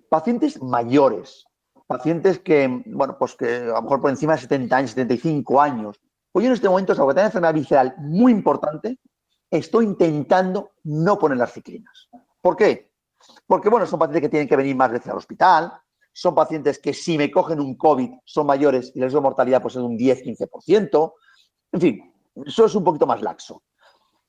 Pacientes mayores, pacientes que, bueno, pues que a lo mejor por encima de 70 años, 75 años, pues yo en este momento, salvo que tenga enfermedad visceral muy importante, estoy intentando no poner las ciclinas. ¿Por qué? Porque, bueno, son pacientes que tienen que venir más veces al hospital, son pacientes que si me cogen un COVID son mayores y el riesgo de mortalidad pues es un 10-15%. En fin, eso es un poquito más laxo.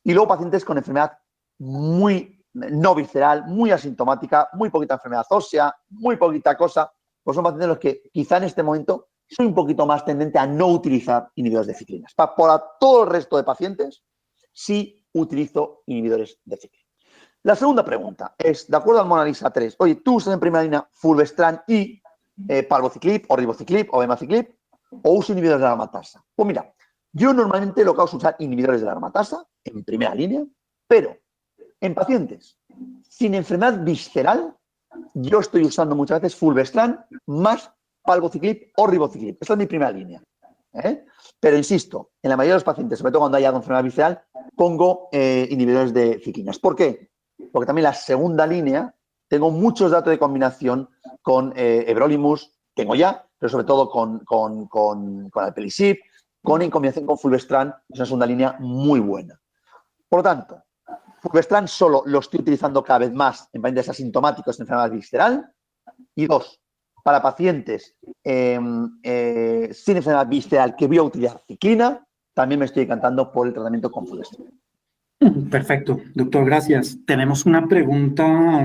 Y luego pacientes con enfermedad muy no visceral, muy asintomática, muy poquita enfermedad ósea, muy poquita cosa, pues son pacientes en los que quizá en este momento soy un poquito más tendente a no utilizar inhibidores de ciclinas. Para todo el resto de pacientes sí utilizo inhibidores de ciclinas. La segunda pregunta es, de acuerdo al MONALEESA 3, oye, ¿tú usas en primera línea fulvestrant y palbociclib o ribociclib o abemaciclib o uso inhibidores de la aromatasa? Pues mira, yo normalmente lo que hago es usar inhibidores de la aromatasa en primera línea, pero en pacientes sin enfermedad visceral, yo estoy usando muchas veces fulvestrant más palbociclib o ribociclib. Esta es mi primera línea. Pero insisto, en la mayoría de los pacientes, sobre todo cuando hay algo de enfermedad visceral, pongo inhibidores de ciclinas. ¿Por qué? Porque también la segunda línea tengo muchos datos de combinación con everolimus, tengo ya, pero sobre todo con alpelisib, en combinación con fulvestrant, es una segunda línea muy buena. Por lo tanto, fulvestrant solo lo estoy utilizando cada vez más en pacientes asintomáticos en enfermedad visceral. Y dos, para pacientes sin enfermedad visceral que voy a utilizar ciclina, también me estoy decantando por el tratamiento con fulvestrant. Perfecto, doctor, gracias. Tenemos una pregunta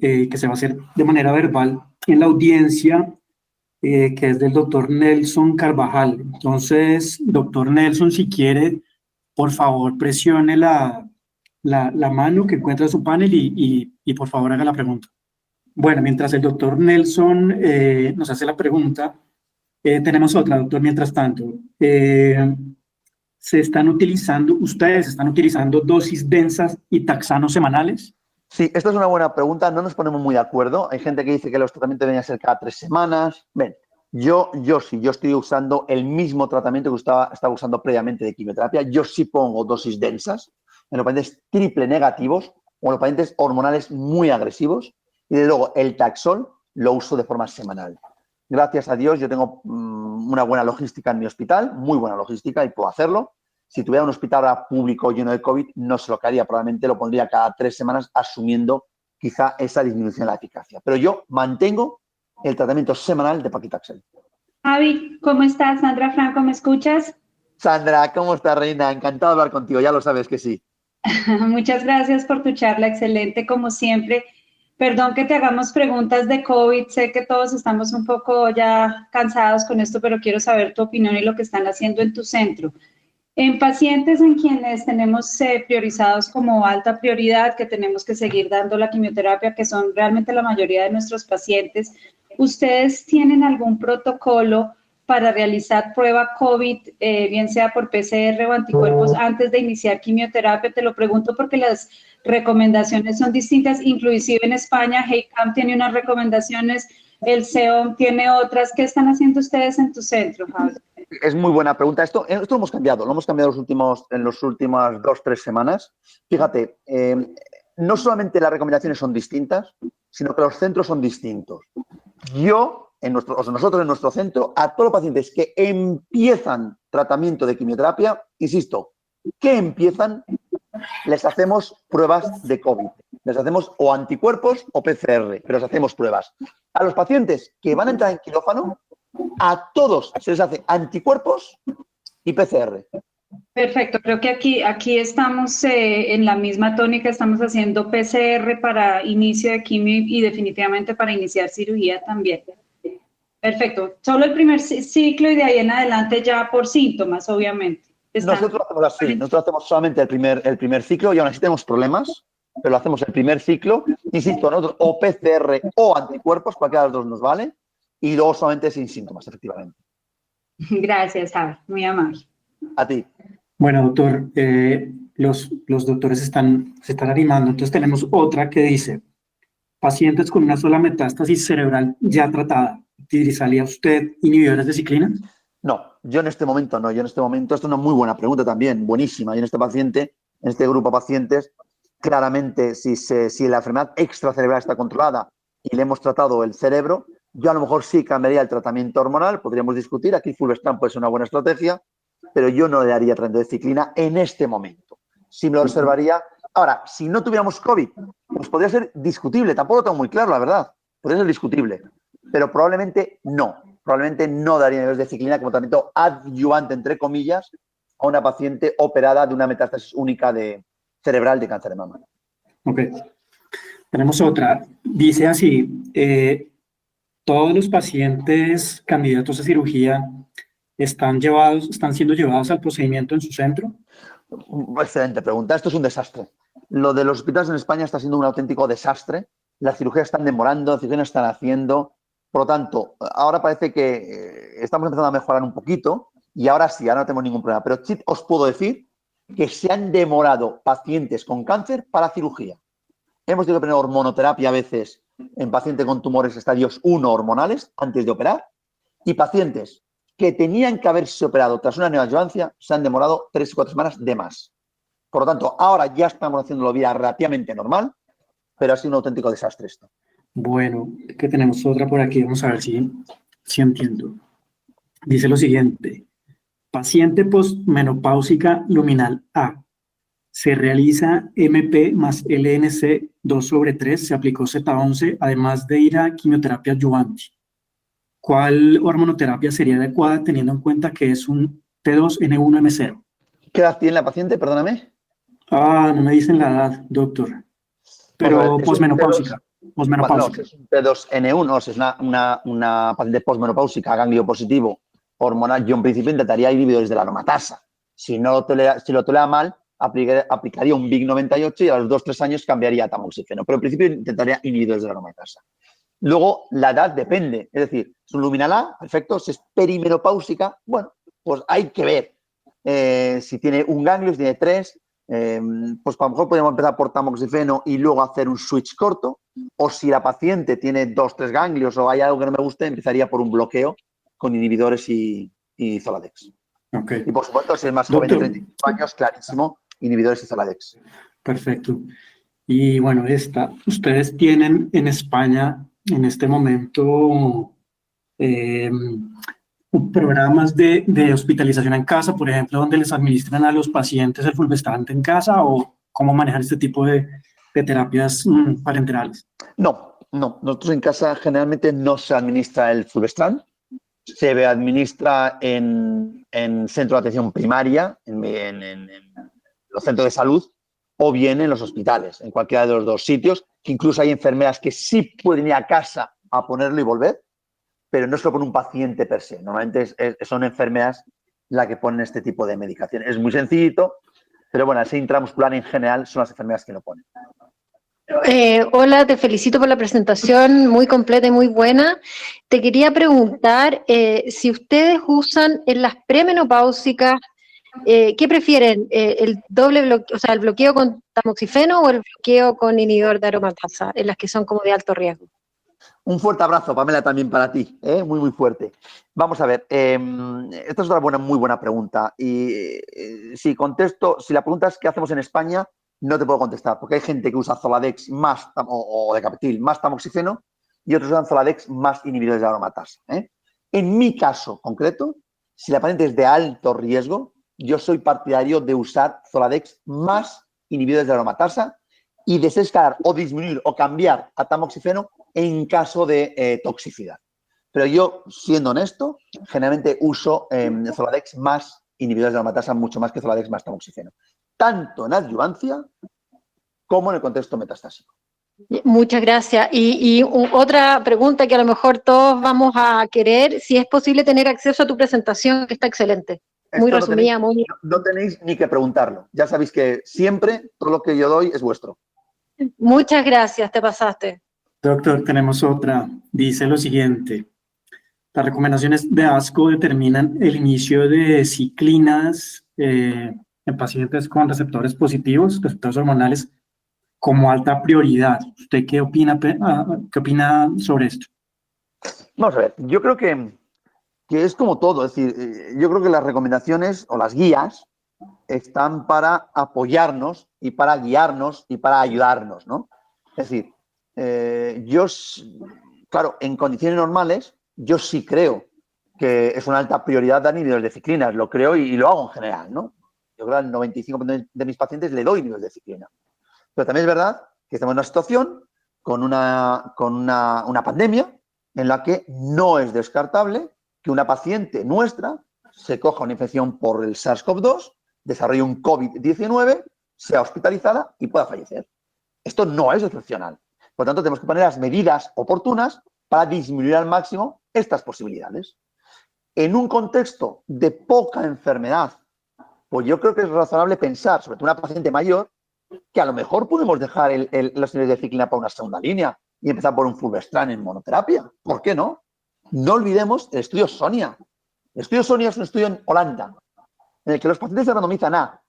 que se va a hacer de manera verbal en la audiencia, que es del doctor Nelson Carvajal. Entonces, doctor Nelson, si quiere, por favor, presione la mano que encuentra en su panel y por favor haga la pregunta. Bueno, mientras el doctor Nelson nos hace la pregunta, tenemos otra, doctor, mientras tanto. ¿Ustedes están utilizando dosis densas y taxanos semanales? Sí, esta es una buena pregunta. No nos ponemos muy de acuerdo. Hay gente que dice que los tratamientos deben ser cada 3 semanas. Ven, yo estoy usando el mismo tratamiento que estaba usando previamente de quimioterapia. Yo sí pongo dosis densas en los pacientes triple negativos o en los pacientes hormonales muy agresivos. Y desde luego el Taxol lo uso de forma semanal. Gracias a Dios yo tengo una buena logística en mi hospital, muy buena logística, y puedo hacerlo. Si tuviera un hospital público lleno de COVID, no se lo haría, probablemente lo pondría cada 3 semanas, asumiendo quizá esa disminución de la eficacia. Pero yo mantengo el tratamiento semanal de paclitaxel. Javi, ¿cómo estás? Sandra Franco, ¿me escuchas? Sandra, ¿cómo estás, reina? Encantado de hablar contigo, ya lo sabes que sí. Muchas gracias por tu charla, excelente como siempre. Perdón que te hagamos preguntas de COVID, sé que todos estamos un poco ya cansados con esto, pero quiero saber tu opinión y lo que están haciendo en tu centro. En pacientes en quienes tenemos priorizados como alta prioridad, que tenemos que seguir dando la quimioterapia, que son realmente la mayoría de nuestros pacientes, ¿ustedes tienen algún protocolo para realizar prueba COVID, bien sea por PCR o anticuerpos, antes de iniciar quimioterapia? Te lo pregunto porque las recomendaciones son distintas, inclusive en España, HEICAM tiene unas recomendaciones, el SEOM tiene otras. ¿Qué están haciendo ustedes en tu centro, Javi? Es muy buena pregunta. Esto lo hemos cambiado, en las últimas 2-3 semanas. Fíjate, no solamente las recomendaciones son distintas, sino que los centros son distintos. Nosotros en nuestro centro, a todos los pacientes que empiezan tratamiento de quimioterapia, insisto, que empiezan, les hacemos pruebas de COVID. Les hacemos o anticuerpos o PCR, pero les hacemos pruebas. A los pacientes que van a entrar en quirófano, a todos se les hace anticuerpos y PCR. Perfecto, creo que aquí estamos en la misma tónica, estamos haciendo PCR para inicio de quimio y definitivamente para iniciar cirugía también. Perfecto, solo el primer ciclo y de ahí en adelante ya por síntomas, obviamente. Nosotros hacemos así, nosotros hacemos solamente el primer ciclo y aún así tenemos problemas, pero hacemos el primer ciclo, insisto, nosotros o PCR o anticuerpos, cualquiera de los dos nos vale, y luego solamente sin síntomas, efectivamente. Gracias, Javi, muy amable. A ti. Bueno, doctor, los doctores se están animando. Entonces tenemos otra que dice, pacientes con una sola metástasis cerebral ya tratada, ¿utilizaría usted inhibidores de ciclina? No, yo en este momento no. Esto es una muy buena pregunta también, buenísima. Y en este grupo de pacientes, claramente, si la enfermedad extracerebral está controlada y le hemos tratado el cerebro, yo a lo mejor sí cambiaría el tratamiento hormonal, podríamos discutir. Aquí fulvestrant puede ser una buena estrategia, pero yo no le daría tratamiento de ciclina en este momento. Sí me lo observaría. Ahora, si no tuviéramos COVID, pues podría ser discutible. Tampoco lo tengo muy claro, la verdad. Podría ser discutible, pero probablemente no. Probablemente no daría niveles de ciclina como tratamiento adyuvante, entre comillas, a una paciente operada de una metástasis única cerebral de cáncer de mama. Ok. Tenemos otra. Dice así, todos los pacientes candidatos a cirugía están siendo llevados al procedimiento en su centro. Excelente pregunta. Esto es un desastre. Lo de los hospitales en España está siendo un auténtico desastre. Las cirugías están demorando, las cirugías están haciendo. Por lo tanto, ahora parece que estamos empezando a mejorar un poquito y ahora sí, ahora no tenemos ningún problema. Pero sí os puedo decir que se han demorado pacientes con cáncer para cirugía. Hemos tenido que poner hormonoterapia a veces en pacientes con tumores estadios 1 hormonales antes de operar y pacientes que tenían que haberse operado tras una neoadjuvancia se han demorado 3 o 4 semanas de más. Por lo tanto, ahora ya estamos haciéndolo vía relativamente normal, pero ha sido un auténtico desastre esto. Bueno, que tenemos otra por aquí, vamos a ver si entiendo. Dice lo siguiente, paciente postmenopáusica luminal A, se realiza MP más LNC 2/3, se aplicó Z11, además de ir a quimioterapia adyuvante. ¿Cuál hormonoterapia sería adecuada teniendo en cuenta que es un T2N1M0? ¿Qué edad tiene la paciente? Perdóname. No me dicen la edad, doctor. Pero posmenopáusica. Bueno, es un T2N1, es una paciente posmenopáusica, ganglio positivo, hormonal. Yo en principio intentaría inhibidores de la aromatasa. Si lo tolera mal, aplicaría un VIG-98 y a los 2-3 años cambiaría a tamoxifeno. Pero en principio intentaría inhibidores de la aromatasa. Luego, la edad depende. Es decir, es un luminal A, perfecto. Si es perimenopáusica, bueno, pues hay que ver si tiene un ganglio, si tiene 3. Pues a lo mejor podemos empezar por tamoxifeno y luego hacer un switch corto. O si la paciente tiene 2-3 ganglios o hay algo que no me guste, empezaría por un bloqueo con inhibidores y Zoladex. Okay. Y por supuesto, si es más joven de 35 años, clarísimo, inhibidores y Zoladex. Perfecto. Y bueno, ustedes tienen en España en este momento programas de hospitalización en casa, por ejemplo, donde les administran a los pacientes el fulvestrant en casa, o cómo manejar este tipo de terapias parenterales. No. Nosotros en casa generalmente no se administra el fulvestrant. se administra en centro de atención primaria, en los centros de salud, o bien en los hospitales, en cualquiera de los dos sitios, que incluso hay enfermeras que sí pueden ir a casa a ponerlo y volver, pero no es solo con un paciente per se. Normalmente son enfermeras las que ponen este tipo de medicación. Es muy sencillito, pero bueno, ese intramuscular en general son las enfermeras que lo ponen. Hola, te felicito por la presentación, muy completa y muy buena. Te quería preguntar si ustedes usan en las premenopáusicas, ¿qué prefieren? ¿El doble bloqueo, o sea, el bloqueo con tamoxifeno o el bloqueo con inhibidor de aromatasa, en las que son como de alto riesgo? Un fuerte abrazo, Pamela, también para ti, muy, muy fuerte. Vamos a ver, esta es una muy buena pregunta. Y si la pregunta es ¿qué hacemos en España? No te puedo contestar, porque hay gente que usa Zoladex más o Decaptil más tamoxifeno y otros usan Zoladex más inhibidores de aromatasa. En mi caso concreto, si la paciente es de alto riesgo, yo soy partidario de usar Zoladex más inhibidores de aromatasa y desescalar o disminuir o cambiar a tamoxifeno en caso de toxicidad. Pero yo, siendo honesto, generalmente uso Zoladex más inhibidores de aromatasa mucho más que Zoladex más tamoxifeno. Tanto en adyuvancia como en el contexto metastásico. Muchas gracias. Y otra pregunta que a lo mejor todos vamos a querer, si es posible tener acceso a tu presentación, que está excelente. Muy resumida, muy... No tenéis ni que preguntarlo. Ya sabéis que siempre todo lo que yo doy es vuestro. Muchas gracias, te pasaste. Doctor, tenemos otra. Dice lo siguiente. Las recomendaciones de ASCO determinan el inicio de ciclinas en pacientes con receptores positivos, receptores hormonales, como alta prioridad. ¿Usted qué opina sobre esto? Vamos a ver, yo creo que es como todo. Es decir, yo creo que las recomendaciones o las guías están para apoyarnos y para guiarnos y para ayudarnos, ¿no? Es decir, claro, en condiciones normales, yo sí creo que es una alta prioridad dar inhibidores de ciclinas, lo creo y lo hago en general, ¿no? Yo creo que al 95% de mis pacientes le doy inhibidores de ciclina. Pero también es verdad que estamos en una situación con una pandemia en la que no es descartable que una paciente nuestra se coja una infección por el SARS-CoV-2, desarrolle un COVID-19, sea hospitalizada y pueda fallecer. Esto no es excepcional. Por lo tanto, tenemos que poner las medidas oportunas para disminuir al máximo estas posibilidades. En un contexto de poca enfermedad, pues yo creo que es razonable pensar, sobre todo una paciente mayor, que a lo mejor podemos dejar los niveles de ciclina para una segunda línea y empezar por un fulvestrant en monoterapia. ¿Por qué no? No olvidemos el estudio SONIA. El estudio SONIA es un estudio en Holanda, en el que los pacientes se randomizan a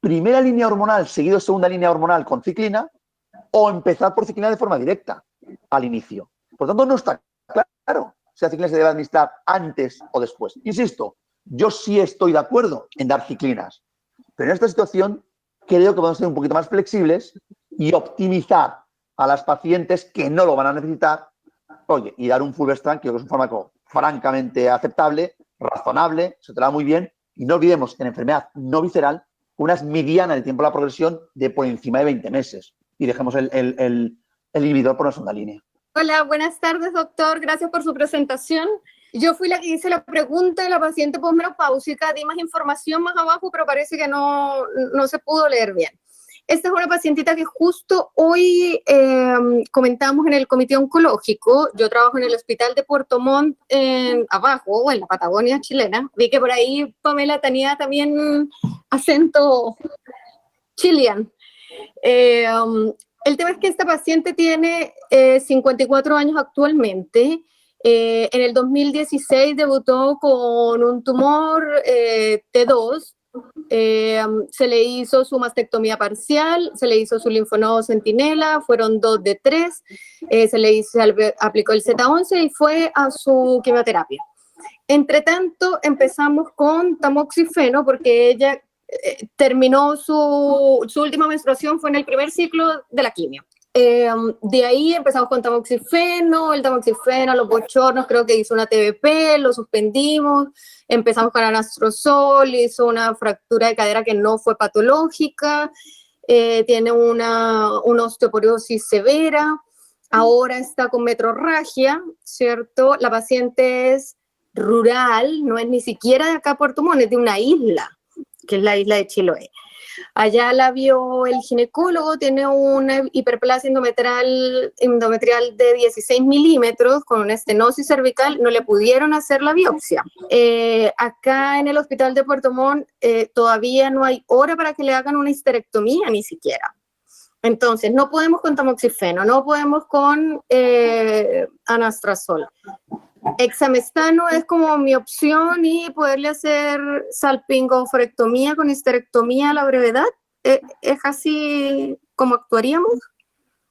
primera línea hormonal seguido segunda línea hormonal con ciclina o empezar por ciclina de forma directa al inicio. Por lo tanto, no está claro si la ciclina se debe administrar antes o después. Insisto, yo sí estoy de acuerdo en dar ciclinas, pero en esta situación creo que podemos ser un poquito más flexibles y optimizar a las pacientes que no lo van a necesitar, y dar un fulvestrant, que es un fármaco francamente aceptable, razonable, se te da muy bien, y no olvidemos que en enfermedad no visceral, una es mediana de tiempo de la progresión de por encima de 20 meses, y dejemos el inhibidor por una segunda línea. Hola, buenas tardes, doctor. Gracias por su presentación. Yo fui la que hice la pregunta de la paciente posmenopáusica, di más información más abajo, pero parece que no se pudo leer bien. Esta es una pacientita que justo hoy comentamos en el comité oncológico. Yo trabajo en el hospital de Puerto Montt, abajo, o en la Patagonia chilena. Vi que por ahí Pamela tenía también acento chilean. El tema es que esta paciente tiene 54 años actualmente. En el 2016 debutó con un tumor T2. Se le hizo su mastectomía parcial, se le hizo su linfonodo centinela, fueron 2 de 3, aplicó el Z11 y fue a su quimioterapia. Entre tanto, empezamos con tamoxifeno porque ella terminó su última menstruación, fue en el primer ciclo de la quimio. De ahí empezamos con tamoxifeno, los bochornos, creo que hizo una TBP, lo suspendimos, empezamos con anastrozol, hizo una fractura de cadera que no fue patológica, tiene una osteoporosis severa, ahora está con metrorragia, ¿cierto? La paciente es rural, no es ni siquiera de acá Puerto Montt, es de una isla, que es la isla de Chiloé. Allá la vio el ginecólogo, tiene una hiperplasia endometrial de 16 milímetros con una estenosis cervical, no le pudieron hacer la biopsia. Acá en el hospital de Puerto Montt todavía no hay hora para que le hagan una histerectomía ni siquiera. Entonces, no podemos con tamoxifeno, no podemos con anastrozol. Examestano es como mi opción y poderle hacer salpingoforectomía con histerectomía a la brevedad. ¿Es así como actuaríamos?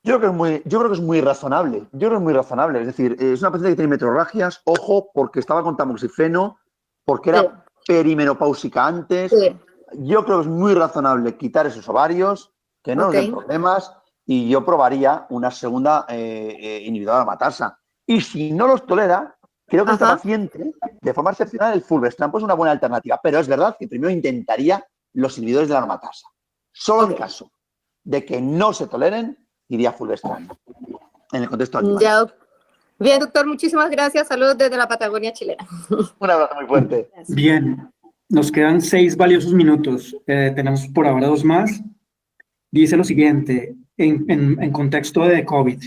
Yo creo que es muy razonable. Yo creo que es muy razonable. Es decir, es una paciente que tiene metrorragias, ojo, porque estaba con tamoxifeno, porque era perimenopáusica antes. Sí. Yo creo que es muy razonable quitar esos ovarios, que no nos den problemas, y yo probaría una segunda inhibidora de aromatasa. Y si no los tolera, creo que esta paciente, de forma excepcional, el fulvestrant es una buena alternativa. Pero es verdad que primero intentaría los inhibidores de la aromatasa. Solo en caso de que no se toleren, iría fulvestrant. En el contexto actual. Bien, doctor, muchísimas gracias. Saludos desde la Patagonia chilena. Un abrazo muy fuerte. Gracias. Bien, nos quedan 6 valiosos minutos. Tenemos por ahora 2 más. Dice lo siguiente, en contexto de COVID.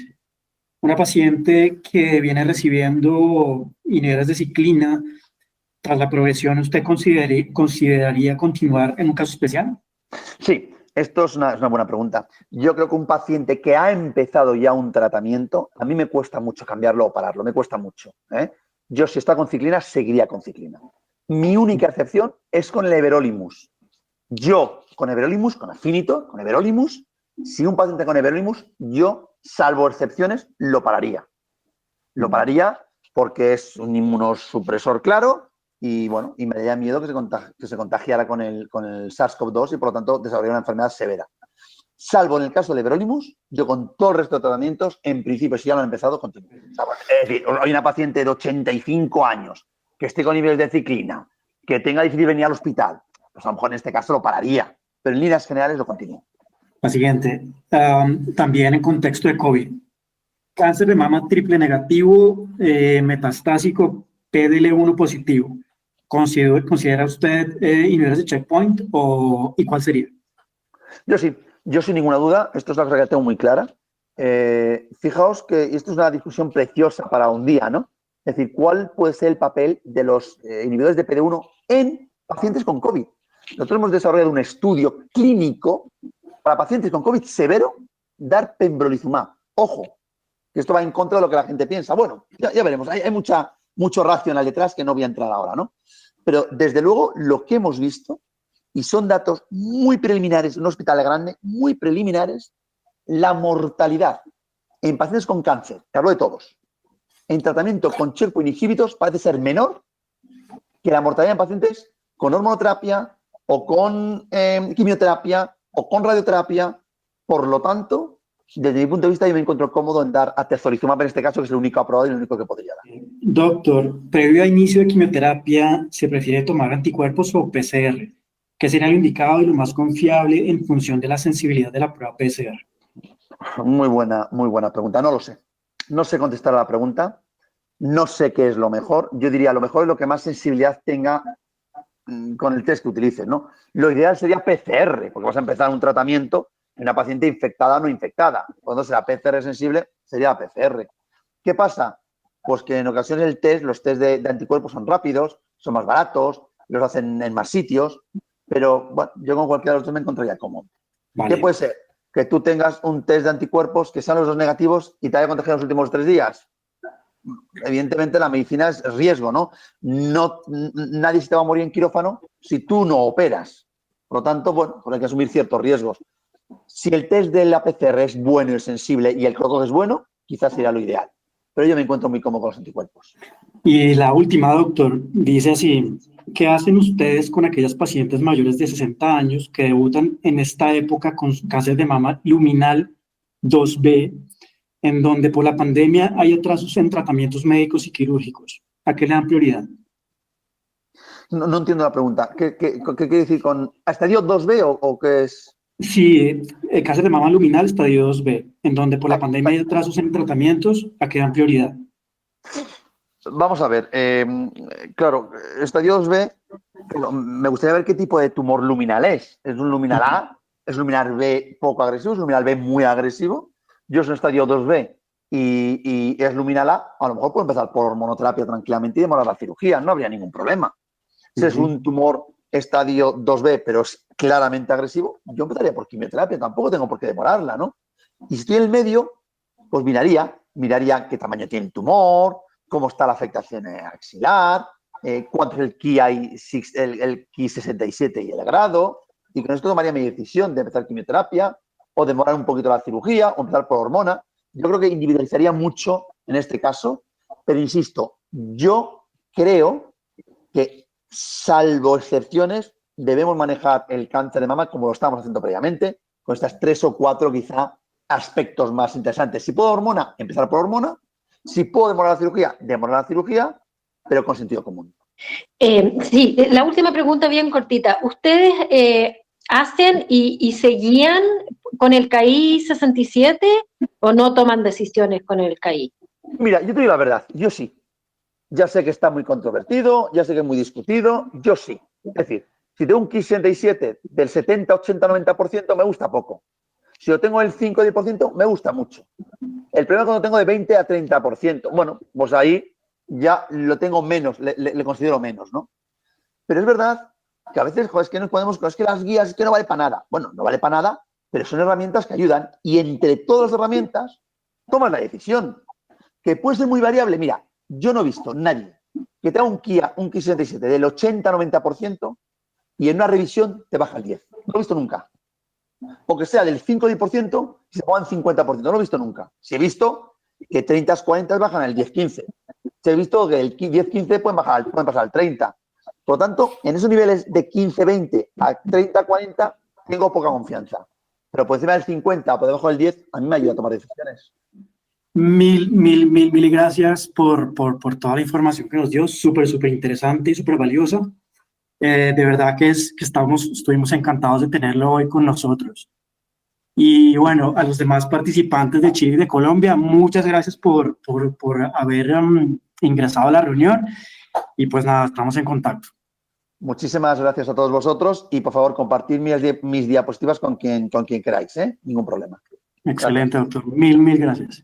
Una paciente que viene recibiendo inhibidores de ciclina, tras la progresión, ¿usted consideraría continuar en un caso especial? Sí, esto es una buena pregunta. Yo creo que un paciente que ha empezado ya un tratamiento, a mí me cuesta mucho cambiarlo o pararlo, me cuesta mucho. Yo, si está con ciclina, seguiría con ciclina. Mi única excepción es con el everolimus. Yo, con everolimus, con Afinitor, con everolimus, si un paciente con everolimus, yo, salvo excepciones, lo pararía. Lo pararía porque es un inmunosupresor claro y, bueno, y me daría miedo que se contagiara con el SARS-CoV-2 y, por lo tanto, desarrollara una enfermedad severa. Salvo en el caso de everolimus, yo con todo el resto de tratamientos, en principio, si ya lo han empezado, continúo. O sea, es decir, hay una paciente de 85 años que esté con niveles de ciclina, que tenga difícil venir al hospital, pues a lo mejor en este caso lo pararía, pero en líneas generales lo continúo. La siguiente, también en contexto de COVID. Cáncer de mama triple negativo, metastásico, PDL1 positivo. ¿Considera usted inhibidores de checkpoint y cuál sería? Yo sí, yo sin ninguna duda, esto es la cosa que tengo muy clara. Fijaos que esto es una discusión preciosa para un día, ¿no? Es decir, ¿cuál puede ser el papel de los inhibidores de PD1 en pacientes con COVID? Nosotros hemos desarrollado un estudio clínico para pacientes con COVID severo, dar pembrolizumab. Ojo, que esto va en contra de lo que la gente piensa. Bueno, ya veremos, hay mucho racional detrás que no voy a entrar ahora, ¿no? Pero, desde luego, lo que hemos visto, y son datos muy preliminares en un hospital grande, muy preliminares, la mortalidad en pacientes con cáncer, te hablo de todos, en tratamiento con checkpoint inhibitors parece ser menor que la mortalidad en pacientes con hormonoterapia o con quimioterapia o con radioterapia. Por lo tanto, desde mi punto de vista, yo me encuentro cómodo en dar atezolizumab en este caso, que es el único aprobado y el único que podría dar. Doctor, previo a inicio de quimioterapia, ¿se prefiere tomar anticuerpos o PCR? ¿Qué sería lo indicado y lo más confiable en función de la sensibilidad de la prueba PCR? Muy buena pregunta. No lo sé. No sé contestar a la pregunta. No sé qué es lo mejor. Yo diría lo mejor es lo que más sensibilidad tenga con el test que utilices, ¿no? Lo ideal sería PCR, porque vas a empezar un tratamiento en una paciente infectada o no infectada. Cuando será PCR sensible, sería la PCR. ¿Qué pasa? Pues que en ocasiones los test de anticuerpos son rápidos, son más baratos, los hacen en más sitios, pero bueno, yo con cualquiera de los dos me encontraría cómodo. Vale. ¿Qué puede ser? Que tú tengas un test de anticuerpos que sean los dos negativos y te haya contagiado los últimos 3 días. Evidentemente la medicina es riesgo, ¿no? Nadie se te va a morir en quirófano si tú no operas. Por lo tanto, bueno, pues hay que asumir ciertos riesgos. Si el test de la PCR es bueno y sensible y el protocolo es bueno, quizás sería lo ideal. Pero yo me encuentro muy cómodo con los anticuerpos. Y la última, doctor, dice así: ¿qué hacen ustedes con aquellas pacientes mayores de 60 años que debutan en esta época con cáncer de mama luminal 2B, en donde por la pandemia hay atrasos en tratamientos médicos y quirúrgicos? ¿A qué le dan prioridad? No entiendo la pregunta. ¿Qué quiere decir con estadio 2B o qué es? Sí, el cáncer de mama luminal estadio 2B, en donde por la pandemia hay atrasos en tratamientos, ¿a qué dan prioridad? Vamos a ver, claro, estadio 2B, pero me gustaría ver qué tipo de tumor luminal es. ¿Es un luminal A? ¿Es un luminal B poco agresivo? ¿Es un luminal B muy agresivo? Yo soy estadio 2B y es luminal A lo mejor puedo empezar por hormonoterapia tranquilamente y demorar la cirugía, no habría ningún problema. Si es un tumor estadio 2B, pero es claramente agresivo, yo empezaría por quimioterapia, tampoco tengo por qué demorarla, ¿no? Y si estoy en el medio, pues miraría qué tamaño tiene el tumor, cómo está la afectación axilar, cuánto es el Ki 67 y el grado, y con esto tomaría mi decisión de empezar quimioterapia o demorar un poquito la cirugía o empezar por hormona. Yo creo que individualizaría mucho en este caso, pero insisto, yo creo que, salvo excepciones, debemos manejar el cáncer de mama como lo estábamos haciendo previamente, con estas 3 o 4 quizá aspectos más interesantes. Si puedo hormona, empezar por hormona. Si puedo demorar la cirugía, pero con sentido común. Sí, la última pregunta bien cortita. ¿Ustedes hacen y seguían con el KI 67 o no toman decisiones con el KI? Mira, yo te digo la verdad, yo sí. Ya sé que está muy controvertido, ya sé que es muy discutido, yo sí. Es decir, si tengo un KI 67 del 70, 80, 90%, me gusta poco. Si lo tengo el 5 o 10%, me gusta mucho. El problema es cuando tengo de 20 a 30%. Bueno, pues ahí ya lo tengo menos, le considero menos, ¿no? Pero es verdad que a veces, joder, es que nos podemos, es que las guías, es que no vale para nada. Bueno, no vale para nada, pero son herramientas que ayudan. Y entre todas las herramientas, tomas la decisión. Que puede ser muy variable. Mira, yo no he visto nadie que tenga un Ki 67 del 80-90% y en una revisión te baja el 10%. No lo he visto nunca. O que sea del 5 o 10% y se pongan 50%. No lo he visto nunca. Si he visto que 30-40 bajan al 10-15. Si he visto que el 10-15 pueden pasar al 30. Por lo tanto, en esos niveles de 15-20 a 30-40 tengo poca confianza. Pero por encima del 50 o por debajo del 10, a mí me ayuda a tomar decisiones. Mil gracias por toda la información que nos dio, súper interesante y súper valiosa. De verdad que estuvimos encantados de tenerlo hoy con nosotros. Y bueno, a los demás participantes de Chile y de Colombia, muchas gracias por haber ingresado a la reunión y pues nada, estamos en contacto. Muchísimas gracias a todos vosotros y por favor compartir mis diapositivas con quien queráis, ¿eh? Ningún problema. Excelente, doctor. Mil gracias.